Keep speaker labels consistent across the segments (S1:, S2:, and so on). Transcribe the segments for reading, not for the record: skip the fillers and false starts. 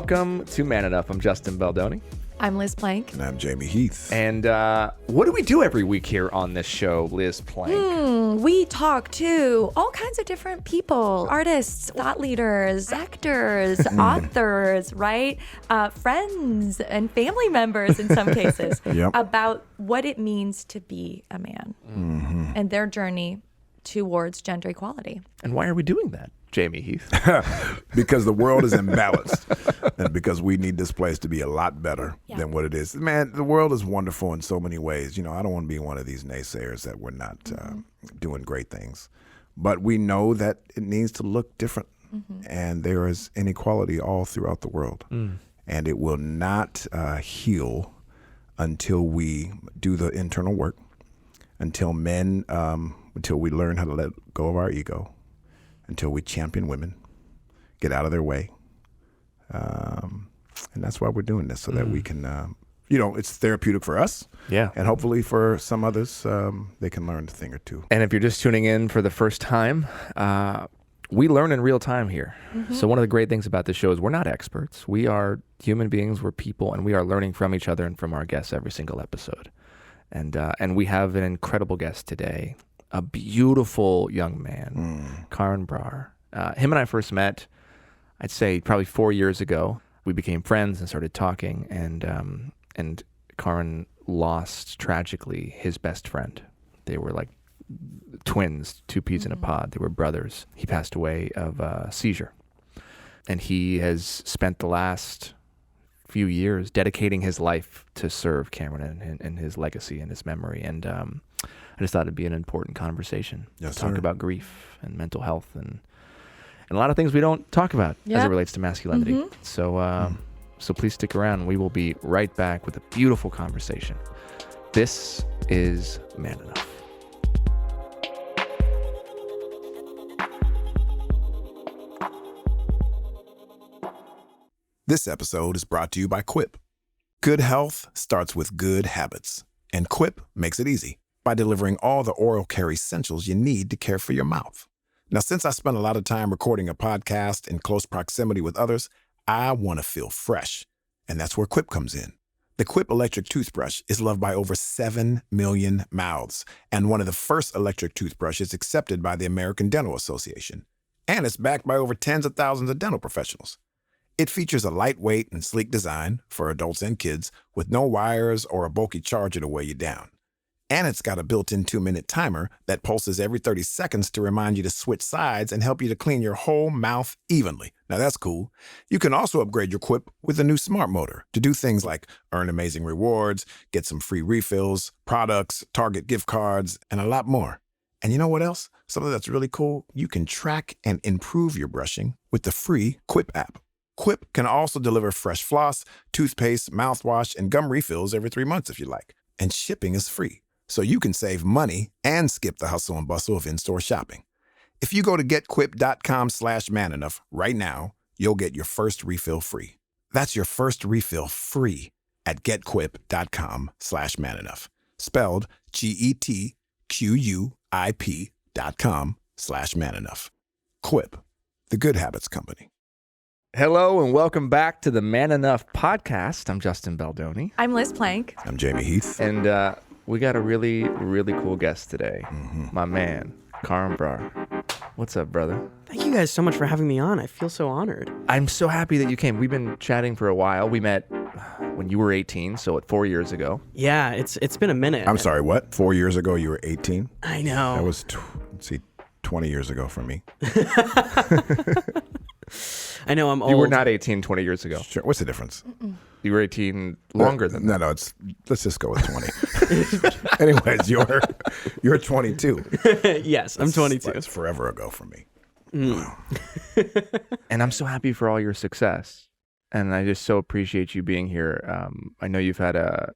S1: Welcome to Man Enough. I'm Justin Baldoni.
S2: I'm Liz Plank.
S3: And I'm Jamie Heath.
S1: And what do we do every week here on this show, Liz Plank?
S2: We talk to all kinds of different people, artists, thought leaders, actors, authors, right? Friends and family members in some cases about what it means to be a man and their journey towards gender equality.
S1: And why are we doing that, Jamie Heath?
S3: Because the world is imbalanced and because we need this place to be a lot better than what it is. Man, the world is wonderful in so many ways. You know, I don't want to be one of these naysayers that we're not doing great things. But we know that it needs to look different. And there is inequality all throughout the world. And it will not heal until we do the internal work, until we learn how to let go of our ego, until we champion women, get out of their way. And that's why we're doing this, so that we can, it's therapeutic for us.
S1: Yeah.
S3: And hopefully for some others, they can learn a thing or two.
S1: And if you're just tuning in for the first time, we learn in real time here. So one of the great things about this show is we're not experts. We are human beings, we're people, and we are learning from each other and from our guests every single episode. And we have an incredible guest today, a beautiful young man, Karan Brar. Him and I first met, I'd say probably 4 years ago. We became friends and started talking, and Karan lost tragically his best friend. They were like twins, two peas in a pod. They were brothers. He passed away of a seizure, and he has spent the last few years dedicating his life to serve Cameron and his legacy and his memory. And I just thought it'd be an important conversation to talk about grief and mental health and a lot of things we don't talk about as it relates to masculinity. So please stick around. We will be right back with a beautiful conversation. This is Man Enough.
S3: This episode is brought to you by Quip. Good health starts with good habits, and Quip makes it easy by delivering all the oral care essentials you need to care for your mouth. Now, since I spend a lot of time recording a podcast in close proximity with others, I want to feel fresh, and that's where Quip comes in. The Quip electric toothbrush is loved by over 7 million mouths, and one of the first electric toothbrushes accepted by the American Dental Association. And it's backed by over tens of thousands of dental professionals. It features a lightweight and sleek design for adults and kids with no wires or a bulky charger to weigh you down. And it's got a built-in 2-minute timer that pulses every 30 seconds to remind you to switch sides and help you to clean your whole mouth evenly. Now that's cool. You can also upgrade your Quip with a new smart motor to do things like earn amazing rewards, get some free refills, products, Target gift cards, and a lot more. And you know what else? Something that's really cool? You can track and improve your brushing with the free Quip app. Quip can also deliver fresh floss, toothpaste, mouthwash, and gum refills every 3 months if you like. And shipping is free, so you can save money and skip the hustle and bustle of in-store shopping. If you go to getquip.com/manenough right now, you'll get your first refill free. That's your first refill free at getquip.com/manenough. Spelled GETQUIP.com/manenough. Quip, the good habits company.
S1: Hello and welcome back to the Man Enough podcast. I'm Justin Baldoni.
S2: I'm Liz Plank.
S3: I'm Jamie Heath.
S1: And we got a really, really cool guest today. My man, Karan Brar. What's up, brother?
S4: Thank you guys so much for having me on. I feel so honored.
S1: I'm so happy that you came. We've been chatting for a while. We met when you were 18, so 4 years ago.
S4: Yeah, it's been a minute.
S3: I'm sorry, what? 4 years ago you were 18?
S4: I know.
S3: That was, 20 years ago for me.
S4: I know I'm old.
S1: You were not 18 20 years ago.
S3: Sure. What's the difference?
S1: You were 18 longer than that.
S3: No, let's just go with 20. Anyways, you're 22.
S4: Yes, I'm 22.
S3: It's forever ago for me.
S1: And I'm so happy for all your success. And I just so appreciate you being here. I know you've had a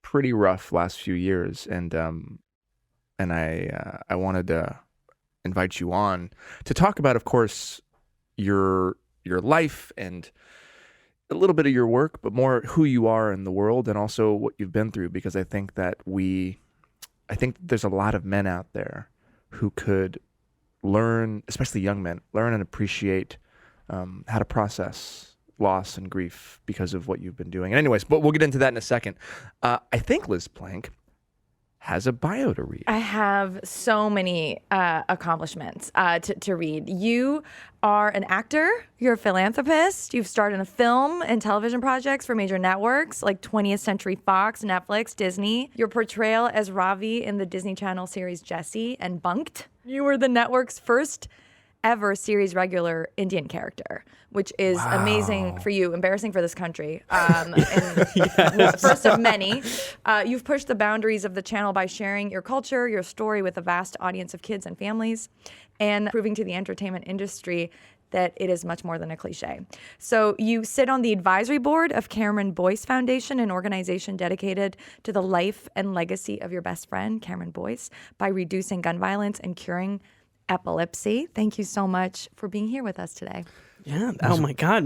S1: pretty rough last few years, and I wanted to invite you on to talk about, of course, your life and a little bit of your work, but more who you are in the world and also what you've been through, because I think there's a lot of men out there who could learn, especially young men, learn and appreciate how to process loss and grief because of what you've been doing. And anyways, but we'll get into that in a second. I think Liz Plank has a bio to read.
S2: I have so many accomplishments to read. You are an actor. You're a philanthropist. You've starred in a film and television projects for major networks like 20th Century Fox, Netflix, Disney. Your portrayal as Ravi in the Disney Channel series Jessie and Bunked. You were the network's first ever series regular Indian character, which is amazing for you, embarrassing for this country. First of many. You've pushed the boundaries of the channel by sharing your culture, your story with a vast audience of kids and families, and proving to the entertainment industry that it is much more than a cliche. So you sit on the advisory board of Karan Boyce Foundation, an organization dedicated to the life and legacy of your best friend, Karan Boyce, by reducing gun violence and curing epilepsy. Thank you so much for being here with us today.
S4: Yeah. Oh my God.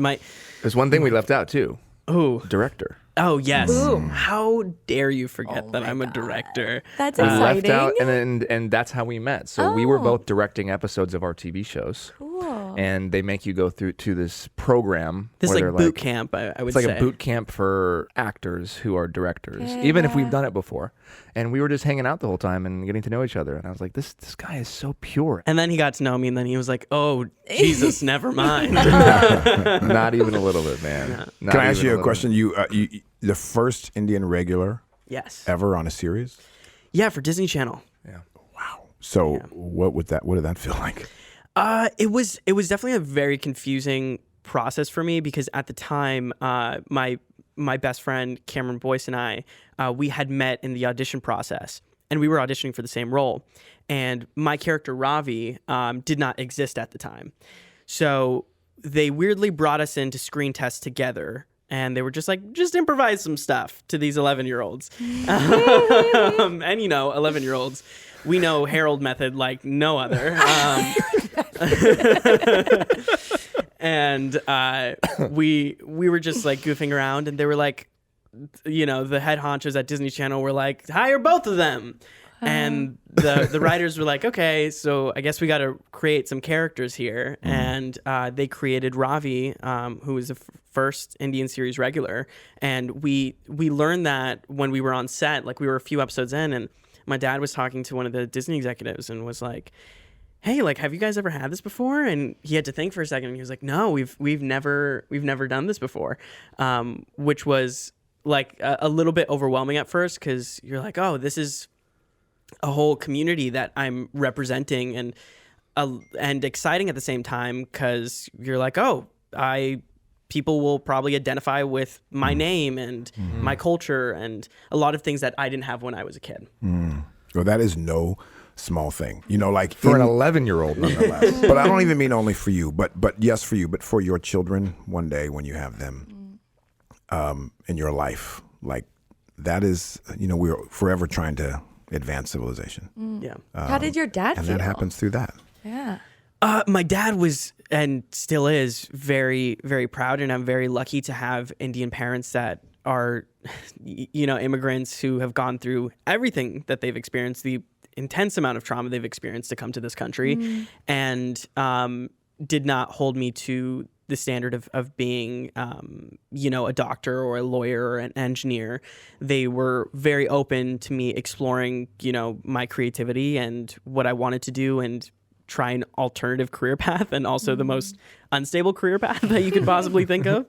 S1: There's one thing we left out too.
S4: Oh.
S1: Director.
S4: Oh yes.
S2: Boom.
S4: How dare you forget that I'm a director?
S2: That's
S1: We
S2: exciting.
S1: left out, and that's how we met. So we were both directing episodes of our TV shows.
S2: Cool.
S1: And they make you go through to this program.
S4: This
S1: where
S4: like
S1: they're
S4: boot camp, I would
S1: It's like
S4: say.
S1: a boot camp for actors who are directors, even if we've done it before. And we were just hanging out the whole time and getting to know each other. And I was like, this guy is so pure.
S4: And then he got to know me, and then he was like, "Oh, Jesus, never mind."
S1: Not even a little bit, man. Not
S3: Can I ask
S1: even
S3: you a
S1: little
S3: question? You the first Indian regular
S4: Yes.
S3: ever on a series?
S4: Yeah, for Disney Channel.
S1: Yeah.
S3: So what did that feel like?
S4: It was definitely a very confusing process for me because at the time, my best friend Karan Boyce and I, we had met in the audition process, and we were auditioning for the same role. And my character Ravi did not exist at the time, so they weirdly brought us in to screen test together. And they were just like, just improvise some stuff to these 11-year-olds. And 11-year-olds, we know Harold method like no other. And we were just like goofing around, and they were like, the head honchos at Disney Channel were like, hire both of them. And the writers were like, okay, so I guess we got to create some characters here. And they created Ravi, who was the first Indian series regular. And we learned that when we were on set, like we were a few episodes in, and my dad was talking to one of the Disney executives and was like, hey, like, have you guys ever had this before? And he had to think for a second, and he was like, no, we've never done this before, which was like a little bit overwhelming at first, because you're like, oh, this is a whole community that I'm representing, and exciting at the same time, because you're like, oh, people will probably identify with my name and my culture and a lot of things that I didn't have when I was a kid.
S3: Well, that is no small thing, like
S1: For an 11-year-old, nonetheless.
S3: But I don't even mean only for you, but yes, for you, but for your children one day when you have them in your life, like that is, we're forever trying to advance civilization.
S4: Yeah.
S2: How did your dad
S3: And
S2: feel?
S3: that happens through that.
S2: Yeah.
S4: My dad was, and still is, very, very proud, and I'm very lucky to have Indian parents that are, immigrants who have gone through everything that they've experienced, the intense amount of trauma they've experienced to come to this country, and did not hold me to the standard of being, a doctor or a lawyer or an engineer. They were very open to me exploring, my creativity and what I wanted to do, and try an alternative career path, and also the most unstable career path that you could possibly think of.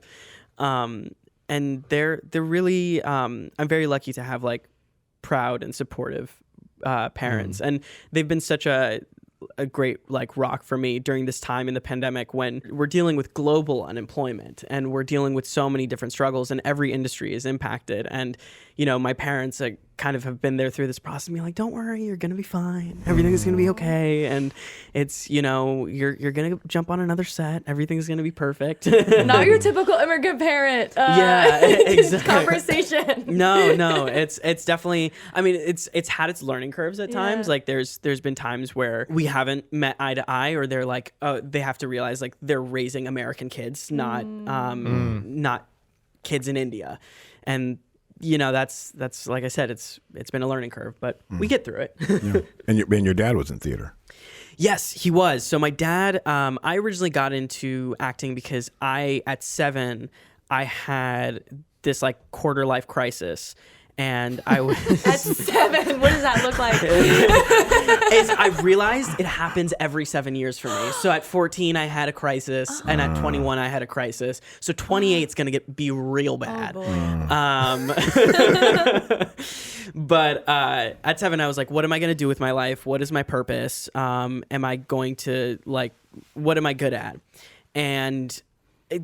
S4: And they're really, I'm very lucky to have like proud and supportive parents, and they've been such a great like rock for me during this time in the pandemic, when we're dealing with global unemployment and we're dealing with so many different struggles, and every industry is impacted. And my parents kind of have been there through this process, and be like, don't worry, you're gonna be fine, everything's gonna be okay, and it's you're gonna jump on another set, everything's gonna be perfect.
S2: Not your typical immigrant parent.
S4: Yeah, exactly.
S2: Conversation.
S4: No, it's definitely. I mean, it's had its learning curves at times.
S2: Yeah.
S4: Like there's been times where we haven't met eye to eye, or they're like, oh, they have to realize like they're raising American kids, not kids in India, and that's like I said, it's been a learning curve, but we get through it.
S3: Yeah. And your dad was in theater.
S4: Yes, he was. So my dad, I originally got into acting because at 7, I had this like quarter life crisis. And I was
S2: At 7, what does that look like?
S4: I realized it happens every 7 years for me. So at 14, I had a crisis, and at 21, I had a crisis. So 28 is gonna be real bad. But at 7, I was like, what am I gonna do with my life? What is my purpose? Am I going to what am I good at? And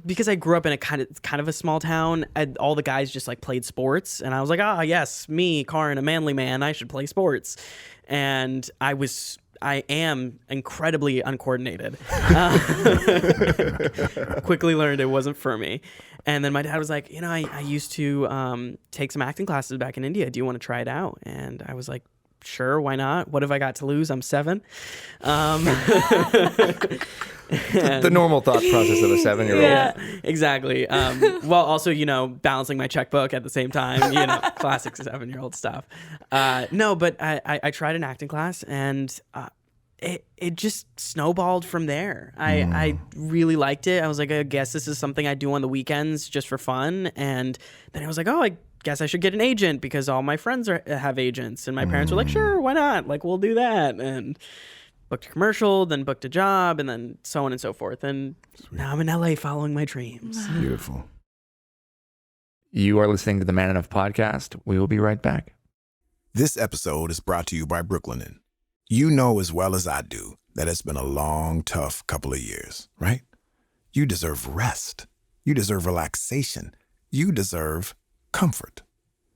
S4: because I grew up in a kind of a small town, all the guys just like played sports, and I was like, yes, me, Karan, a manly man, I should play sports. And I am incredibly uncoordinated. Quickly learned it wasn't for me. And then my dad was like, I used to take some acting classes back in India. Do you want to try it out? And I was like, sure, why not? What have I got to lose? I'm 7.
S1: The normal thought process of a 7-year-old.
S4: Yeah, exactly. While also, balancing my checkbook at the same time, classic 7-year-old stuff. No, but I tried an acting class, and it just snowballed from there. I really liked it. I was like, I guess this is something I do on the weekends just for fun. And then I was like, I guess I should get an agent because all my friends have agents. And my parents were like, sure, why not? Like, we'll do that. And booked a commercial, then booked a job, and then so on and so forth. And now I'm in LA following my dreams.
S3: Beautiful.
S1: You are listening to the Man Enough podcast. We will be right back.
S3: This episode is brought to you by Brooklinen. You know as well as I do that it's been a long, tough couple of years, right? You deserve rest. You deserve relaxation. You deserve comfort.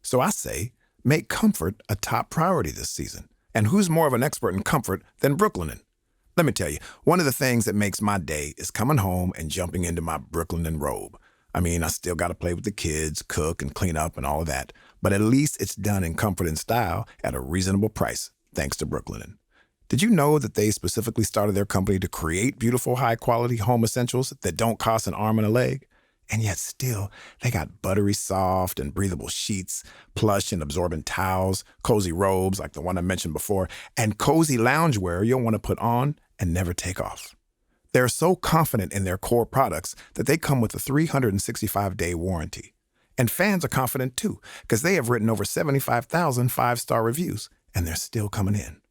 S3: So I say, make comfort a top priority this season. And who's more of an expert in comfort than Brooklinen? Let me tell you, one of the things that makes my day is coming home and jumping into my Brooklinen robe. I mean, I still got to play with the kids, cook and clean up and all of that. But at least it's done in comfort and style at a reasonable price, thanks to Brooklinen. Did you know that they specifically started their company to create beautiful, high-quality home essentials that don't cost an arm and a leg? And yet still, they got buttery soft and breathable sheets, plush and absorbent towels, cozy robes like the one I mentioned before, and cozy loungewear you'll want to put on and never take off. They're so confident in their core products that they come with a 365-day warranty. And fans are confident too, because they have written over 75,000 5-star reviews, and they're still coming in.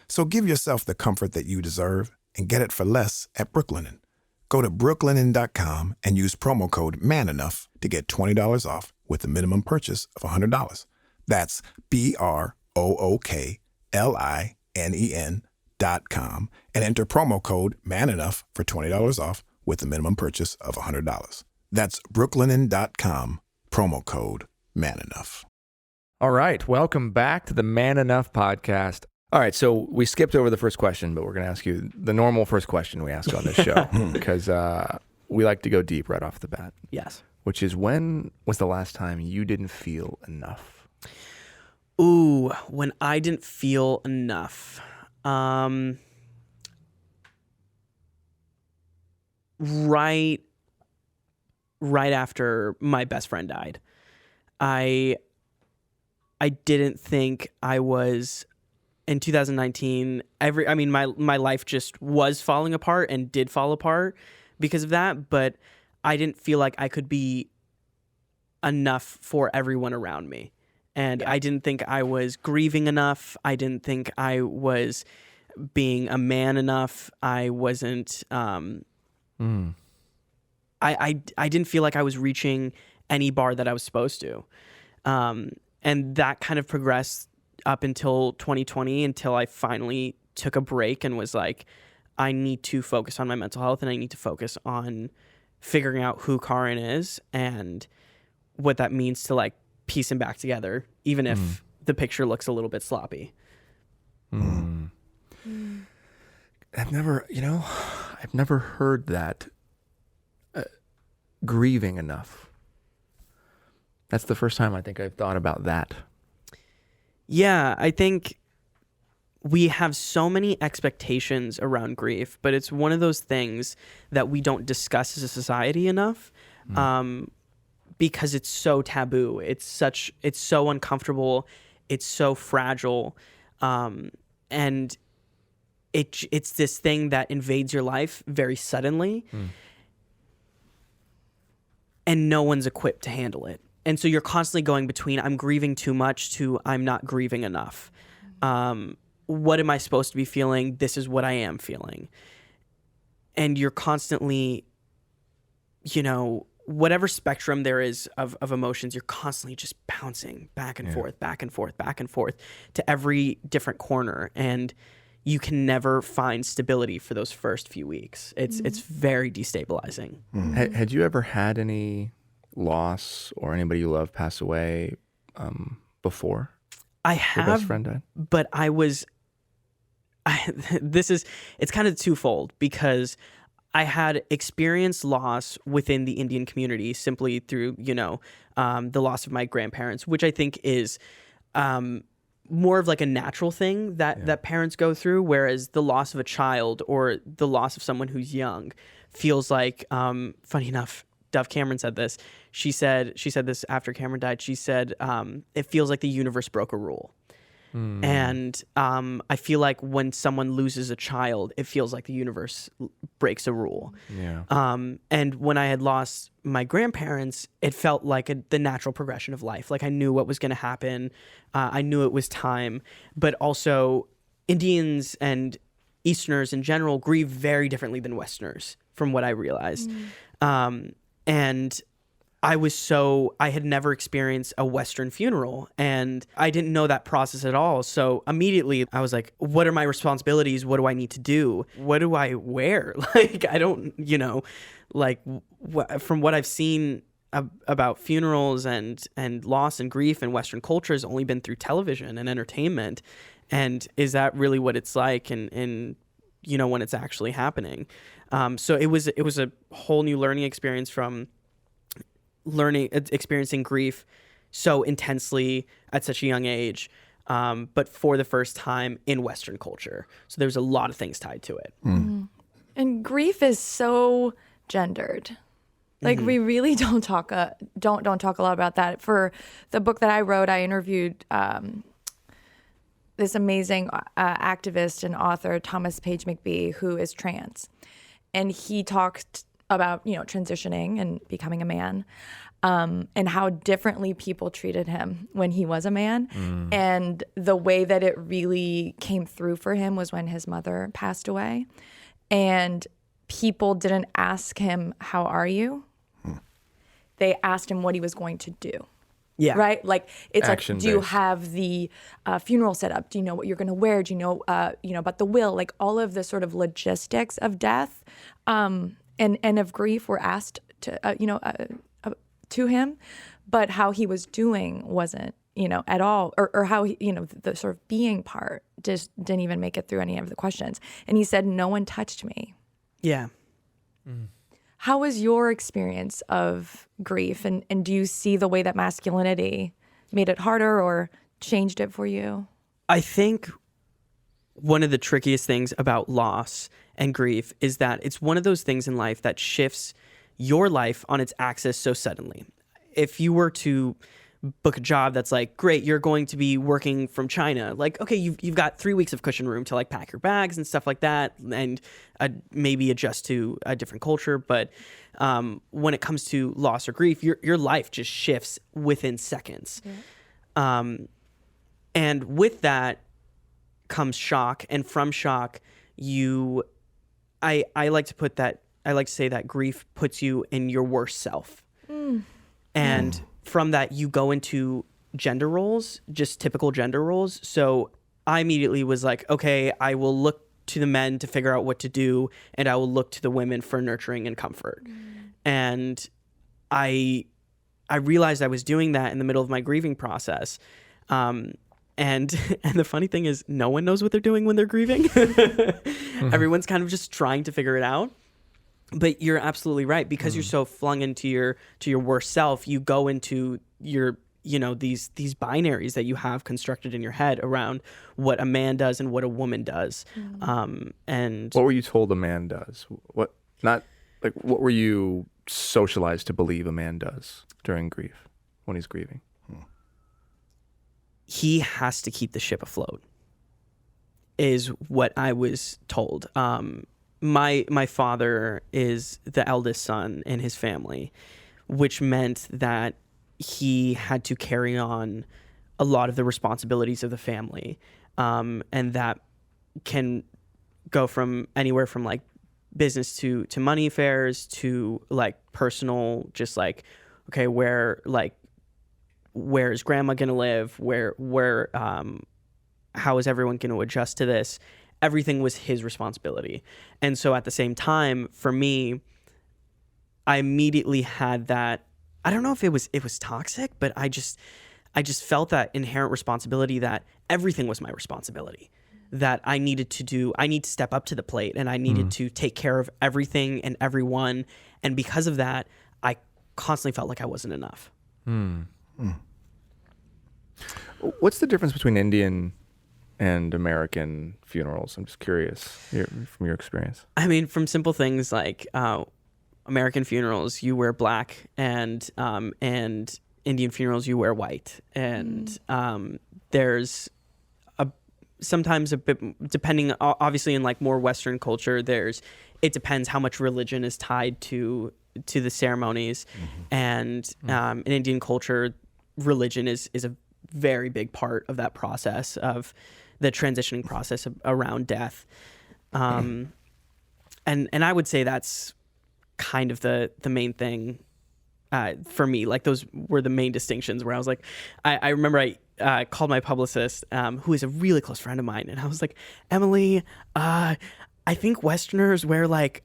S3: So give yourself the comfort that you deserve and get it for less at Brooklinen. Go to brooklinen.com and use promo code MANENOUGH to get $20 off with a minimum purchase of $100. That's BROOKLINEN.com and enter promo code MANENOUGH for $20 off with a minimum purchase of $100. That's brooklinen.com, promo code MANENOUGH.
S1: All right. Welcome back to the Man Enough podcast. All right, so we skipped over the first question, but we're going to ask you the normal first question we ask on this show because we like to go deep right off the bat.
S4: Yes.
S1: Which is, when was the last time you didn't feel enough?
S4: Ooh, when I didn't feel enough. Right after my best friend died. I didn't think I was... In 2019, my life just was falling apart and did fall apart because of that, but I didn't feel like I could be enough for everyone around me. And I didn't think I was grieving enough. I didn't think I was being a man enough. I wasn't I didn't feel like I was reaching any bar that I was supposed to. And that kind of progressed up until 2020, until I finally took a break and was like, I need to focus on my mental health and I need to focus on figuring out who Karan is and what that means to like piece him back together, even if the picture looks a little bit sloppy.
S1: I've never heard that grieving enough. That's the first time I think I've thought about that.
S4: Yeah, I think we have so many expectations around grief, but it's one of those things that we don't discuss as a society enough because it's so taboo. It's so uncomfortable. It's so fragile. And it's this thing that invades your life very suddenly, and no one's equipped to handle it. And so you're constantly going between I'm grieving too much to I'm not grieving enough. What am I supposed to be feeling? This is what I am feeling. And you're constantly, whatever spectrum there is of emotions, you're constantly just bouncing back and forth, back and forth, back and forth to every different corner. And you can never find stability for those first few weeks. It's very destabilizing.
S1: Had you ever had any loss or anybody you love pass away before
S4: I
S1: your best friend died?
S4: But it's kind of twofold, because I had experienced loss within the Indian community simply through, the loss of my grandparents, which I think is more of like a natural thing that parents go through, whereas the loss of a child or the loss of someone who's young feels like, funny enough, Dove Cameron said this. She said this after Cameron died. She said, it feels like the universe broke a rule. And I feel like when someone loses a child, it feels like the universe breaks a rule. And when I had lost my grandparents, it felt like the natural progression of life. Like I knew what was going to happen. I knew it was time. But also, Indians and Easterners in general grieve very differently than Westerners, from what I realized. And I had never experienced a Western funeral, and I didn't know that process at all. So immediately I was like, what are my responsibilities? What do I need to do? What do I wear? Like, I don't, from what I've seen about funerals and loss and grief in Western culture has only been through television and entertainment. And is that really what it's like in when it's actually happening? So it was a whole new learning experience from experiencing grief so intensely at such a young age, but for the first time in Western culture. So there's a lot of things tied to it.
S2: And grief is so gendered. Like we really don't talk a lot about that. For the book that I wrote, I interviewed this amazing activist and author, Thomas Page McBee, who is trans, and he talked about transitioning and becoming a man, and how differently people treated him when he was a man. And the way that it really came through for him was when his mother passed away, and people didn't ask him, "How are you?" They asked him what he was going to do.
S4: Yeah.
S2: Right? Like, it's
S1: Action
S2: like, do you
S1: based.
S2: have the funeral set up? Do you know what you're going to wear? Do you know, about the will? Like, all of the sort of logistics of death and of grief were asked to him, but how he was doing wasn't, at all, or how he, the sort of being part just didn't even make it through any of the questions. And he said, "No one touched me."
S4: Yeah.
S2: How was your experience of grief? And do you see the way that masculinity made it harder or changed it for you?
S4: I think one of the trickiest things about loss and grief is that it's one of those things in life that shifts your life on its axis so suddenly. If you were to book a job that's like, great, you're going to be working from China. Like, okay, you've got 3 weeks of cushion room to like pack your bags and stuff like that, and maybe adjust to a different culture. But when it comes to loss or grief, your life just shifts within seconds. And with that comes shock, and from shock, I like to say that grief puts you in your worst self, and from that, you go into gender roles, just typical gender roles. So I immediately was like, okay, I will look to the men to figure out what to do, and I will look to the women for nurturing and comfort. And I realized I was doing that in the middle of my grieving process. And the funny thing is, no one knows what they're doing when they're grieving. Everyone's kind of just trying to figure it out. But you're absolutely right, because you're so flung into your worst self. You go into your these binaries that you have constructed in your head around what a man does and what a woman does. And
S1: what were you told a man does? What were you socialized to believe a man does during grief, when he's grieving?
S4: He has to keep the ship afloat. is what I was told. My father is the eldest son in his family, which meant that he had to carry on a lot of the responsibilities of the family, and that can go from anywhere from like business to money affairs to like personal, just like, okay, where is grandma gonna live? Where how is everyone gonna adjust to this? Everything was his responsibility. And so at the same time, for me, I immediately had that, I don't know if it was toxic, but I just felt that inherent responsibility that everything was my responsibility, that I need to step up to the plate, and I needed to take care of everything and everyone. And because of that, I constantly felt like I wasn't enough.
S1: What's the difference between Indian and American funerals? I'm just curious from your experience.
S4: I mean, from simple things like American funerals, you wear black, and Indian funerals, you wear white. And there's sometimes a bit, depending, obviously in like more Western culture, it depends how much religion is tied to the ceremonies. And in Indian culture, religion is a very big part of that process, of the transitioning process around death. And I would say that's kind of the main thing for me. Like, those were the main distinctions where I was like, I remember I called my publicist, who is a really close friend of mine, and I was like, Emily, I think Westerners wear like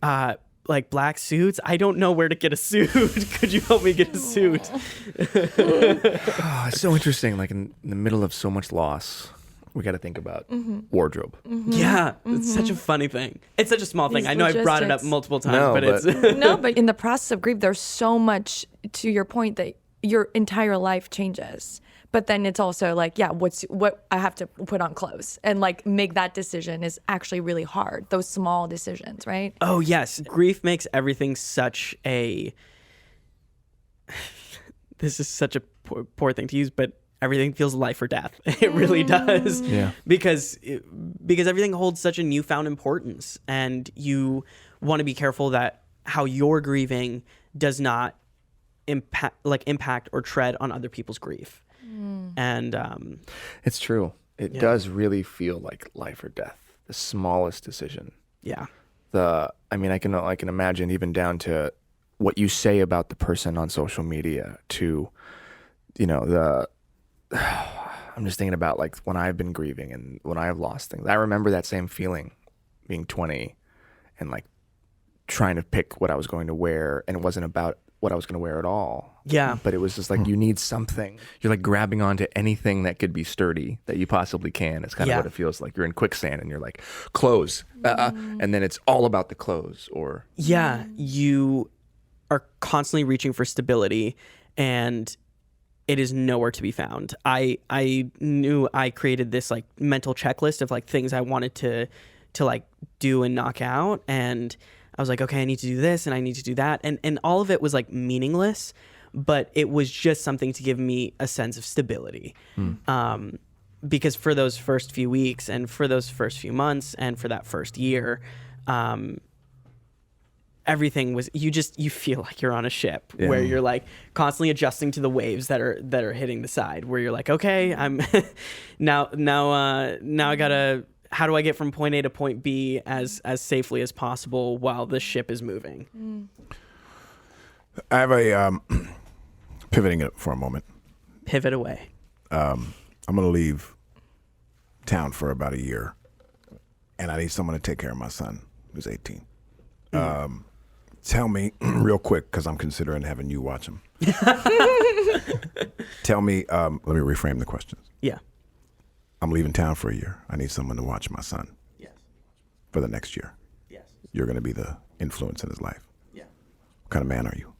S4: black suits. I don't know where to get a suit. Could you help me get a suit?
S1: It's so interesting. Like, in the middle of so much loss, we got to think about wardrobe.
S4: Yeah, it's such a funny thing. It's such a small thing. I know I've brought it up multiple times, but it's
S2: no. But in the process of grief, there's so much, to your point, that your entire life changes. But then it's also like, yeah, what I have to put on clothes, and like make that decision is actually really hard. Those small decisions, right?
S4: Oh yes, grief makes everything such a. This is such a poor thing to use, but everything feels life or death. It really does.
S1: Yeah.
S4: Because everything holds such a newfound importance, and you want to be careful that how you're grieving does not impact or tread on other people's grief. And
S1: it's true. It does really feel like life or death. The smallest decision.
S4: Yeah.
S1: I mean, I can imagine, even down to what you say about the person on social media, to, I'm just thinking about like when I've been grieving and when I've lost things. I remember that same feeling, being 20 and like trying to pick what I was going to wear, and it wasn't about what I was going to wear at all.
S4: Yeah.
S1: But it was just like, you need something. You're like grabbing onto anything that could be sturdy that you possibly can. It's kind of what it feels like. You're in quicksand and you're like, clothes. And then it's all about the clothes. Or
S4: yeah, you are constantly reaching for stability, and it is nowhere to be found. I knew I created this like mental checklist of like things I wanted to like do and knock out, and I was like, okay, I need to do this and I need to do that. And all of it was like meaningless, but it was just something to give me a sense of stability. Because for those first few weeks and for those first few months and for that first year, everything was, you feel like you're on a ship where you're like constantly adjusting to the waves that are hitting the side, where you're like, okay, I'm now I gotta, how do I get from point A to point B as safely as possible while the ship is moving?
S3: I have a pivoting it for a moment.
S4: Pivot away.
S3: I'm going to leave town for about a year, and I need someone to take care of my son, who's 18. Tell me real quick, because I'm considering having you watch him. Tell me, let me reframe the questions.
S4: Yeah.
S3: I'm leaving town for a year. I need someone to watch my son.
S4: Yes.
S3: For the next year.
S4: Yes.
S3: You're going to be the influence in his life.
S4: Yeah.
S3: What kind of man are you?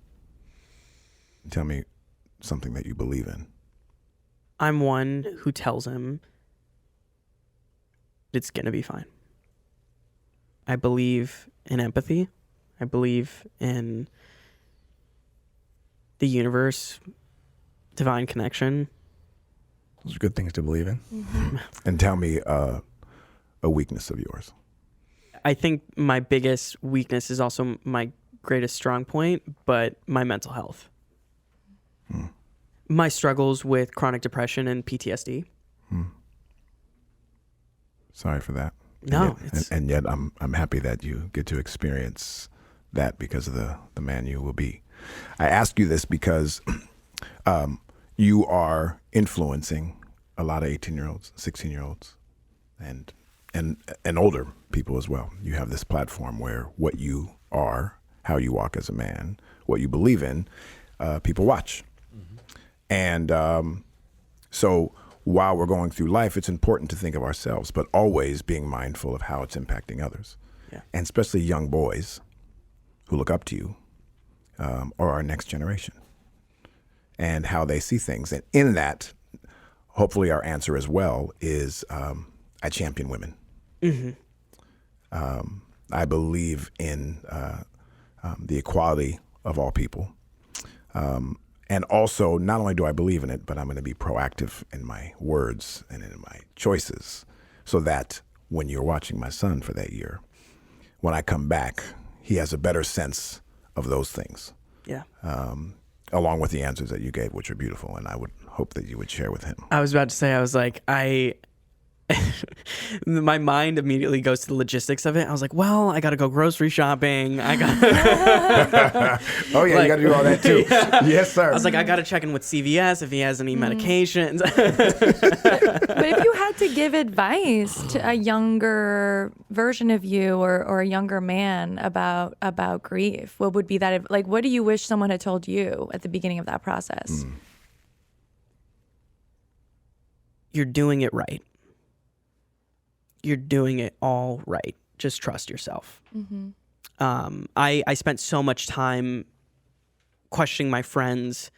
S3: Tell me something that you believe in.
S4: I'm one who tells him it's going to be fine. I believe in empathy. I believe in the universe, divine connection.
S1: Those are good things to believe in.
S3: And tell me a weakness of yours?
S4: I think my biggest weakness is also my greatest strong point, but my mental health. My struggles with chronic depression and PTSD.
S3: Sorry for that.
S4: No,
S3: and yet I'm happy that you get to experience that because of the man you will be. I ask you this because you are influencing a lot of 18-year-olds, 16-year-olds, and older people as well. You have this platform where what you are, how you walk as a man, what you believe in, people watch. And so while we're going through life, it's important to think of ourselves, but always being mindful of how it's impacting others.
S4: Yeah.
S3: And especially young boys who look up to you, or our next generation, and how they see things. And in that, hopefully our answer as well is I champion women. I believe in the equality of all people. And also, not only do I believe in it, but I'm going to be proactive in my words and in my choices so that when you're watching my son for that year, when I come back, he has a better sense of those things.
S4: Yeah.
S3: Along with the answers that you gave, which are beautiful. And I would hope that you would share with him.
S4: I was about to say, I was like, my mind immediately goes to the logistics of it. I was like, well, I got to go grocery shopping.
S3: Oh, yeah, you got to do all that too.
S4: Yeah.
S3: Yes, sir.
S4: I was like, I got to check in with CVS if he has any medications.
S2: But if you had to give advice to a younger version of you or a younger man about grief, what would be that? Like, what do you wish someone had told you at the beginning of that process?
S4: You're doing it right. You're doing it all right. Just trust yourself. I spent so much time questioning my friends,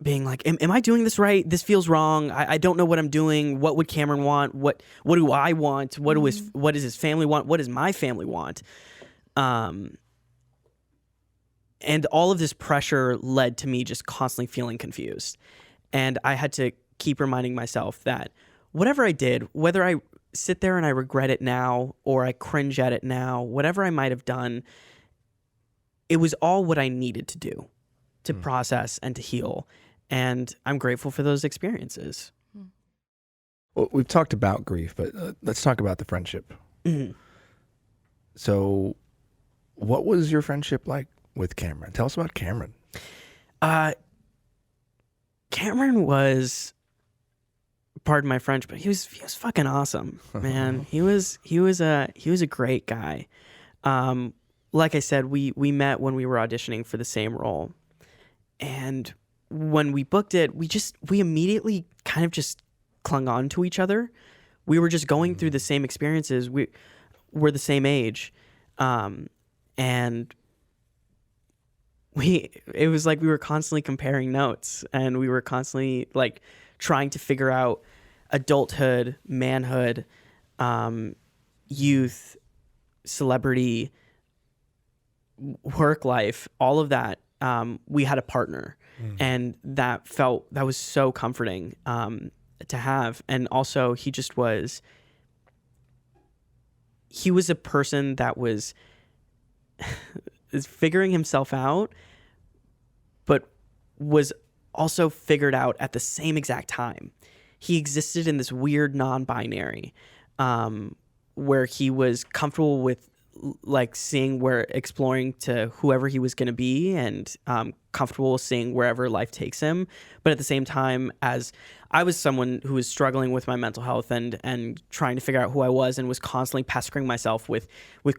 S4: being like, am I doing this right? This feels wrong. I don't know what I'm doing. What would Cameron want? What do I want? What does his family want? What does my family want? And all of this pressure led to me just constantly feeling confused. And I had to keep reminding myself that whatever I did, whether I sit there and I regret it now or I cringe at it now, whatever I might have done, it was all what I needed to do to process and to heal. And I'm grateful for those experiences.
S1: Well, we've talked about grief, but let's talk about the friendship. So what was your friendship like with Cameron? Tell us about Cameron.
S4: Cameron was, pardon my French, but he was fucking awesome, man. He was a great guy. Like I said, we met when we were auditioning for the same role, and when we booked it, we immediately kind of just clung on to each other. We were just going through the same experiences. We're the same age, and it was like we were constantly comparing notes, and we were constantly like trying to figure out adulthood, manhood, youth, celebrity, work life, all of that. We had a partner, and that was so comforting to have. And also, he was a person that was is figuring himself out, but was also figured out at the same exact time. He existed in this weird non-binary where he was comfortable with like exploring to whoever he was going to be, and comfortable seeing wherever life takes him. But at the same time, as I was someone who was struggling with my mental health and trying to figure out who I was, and was constantly pestering myself with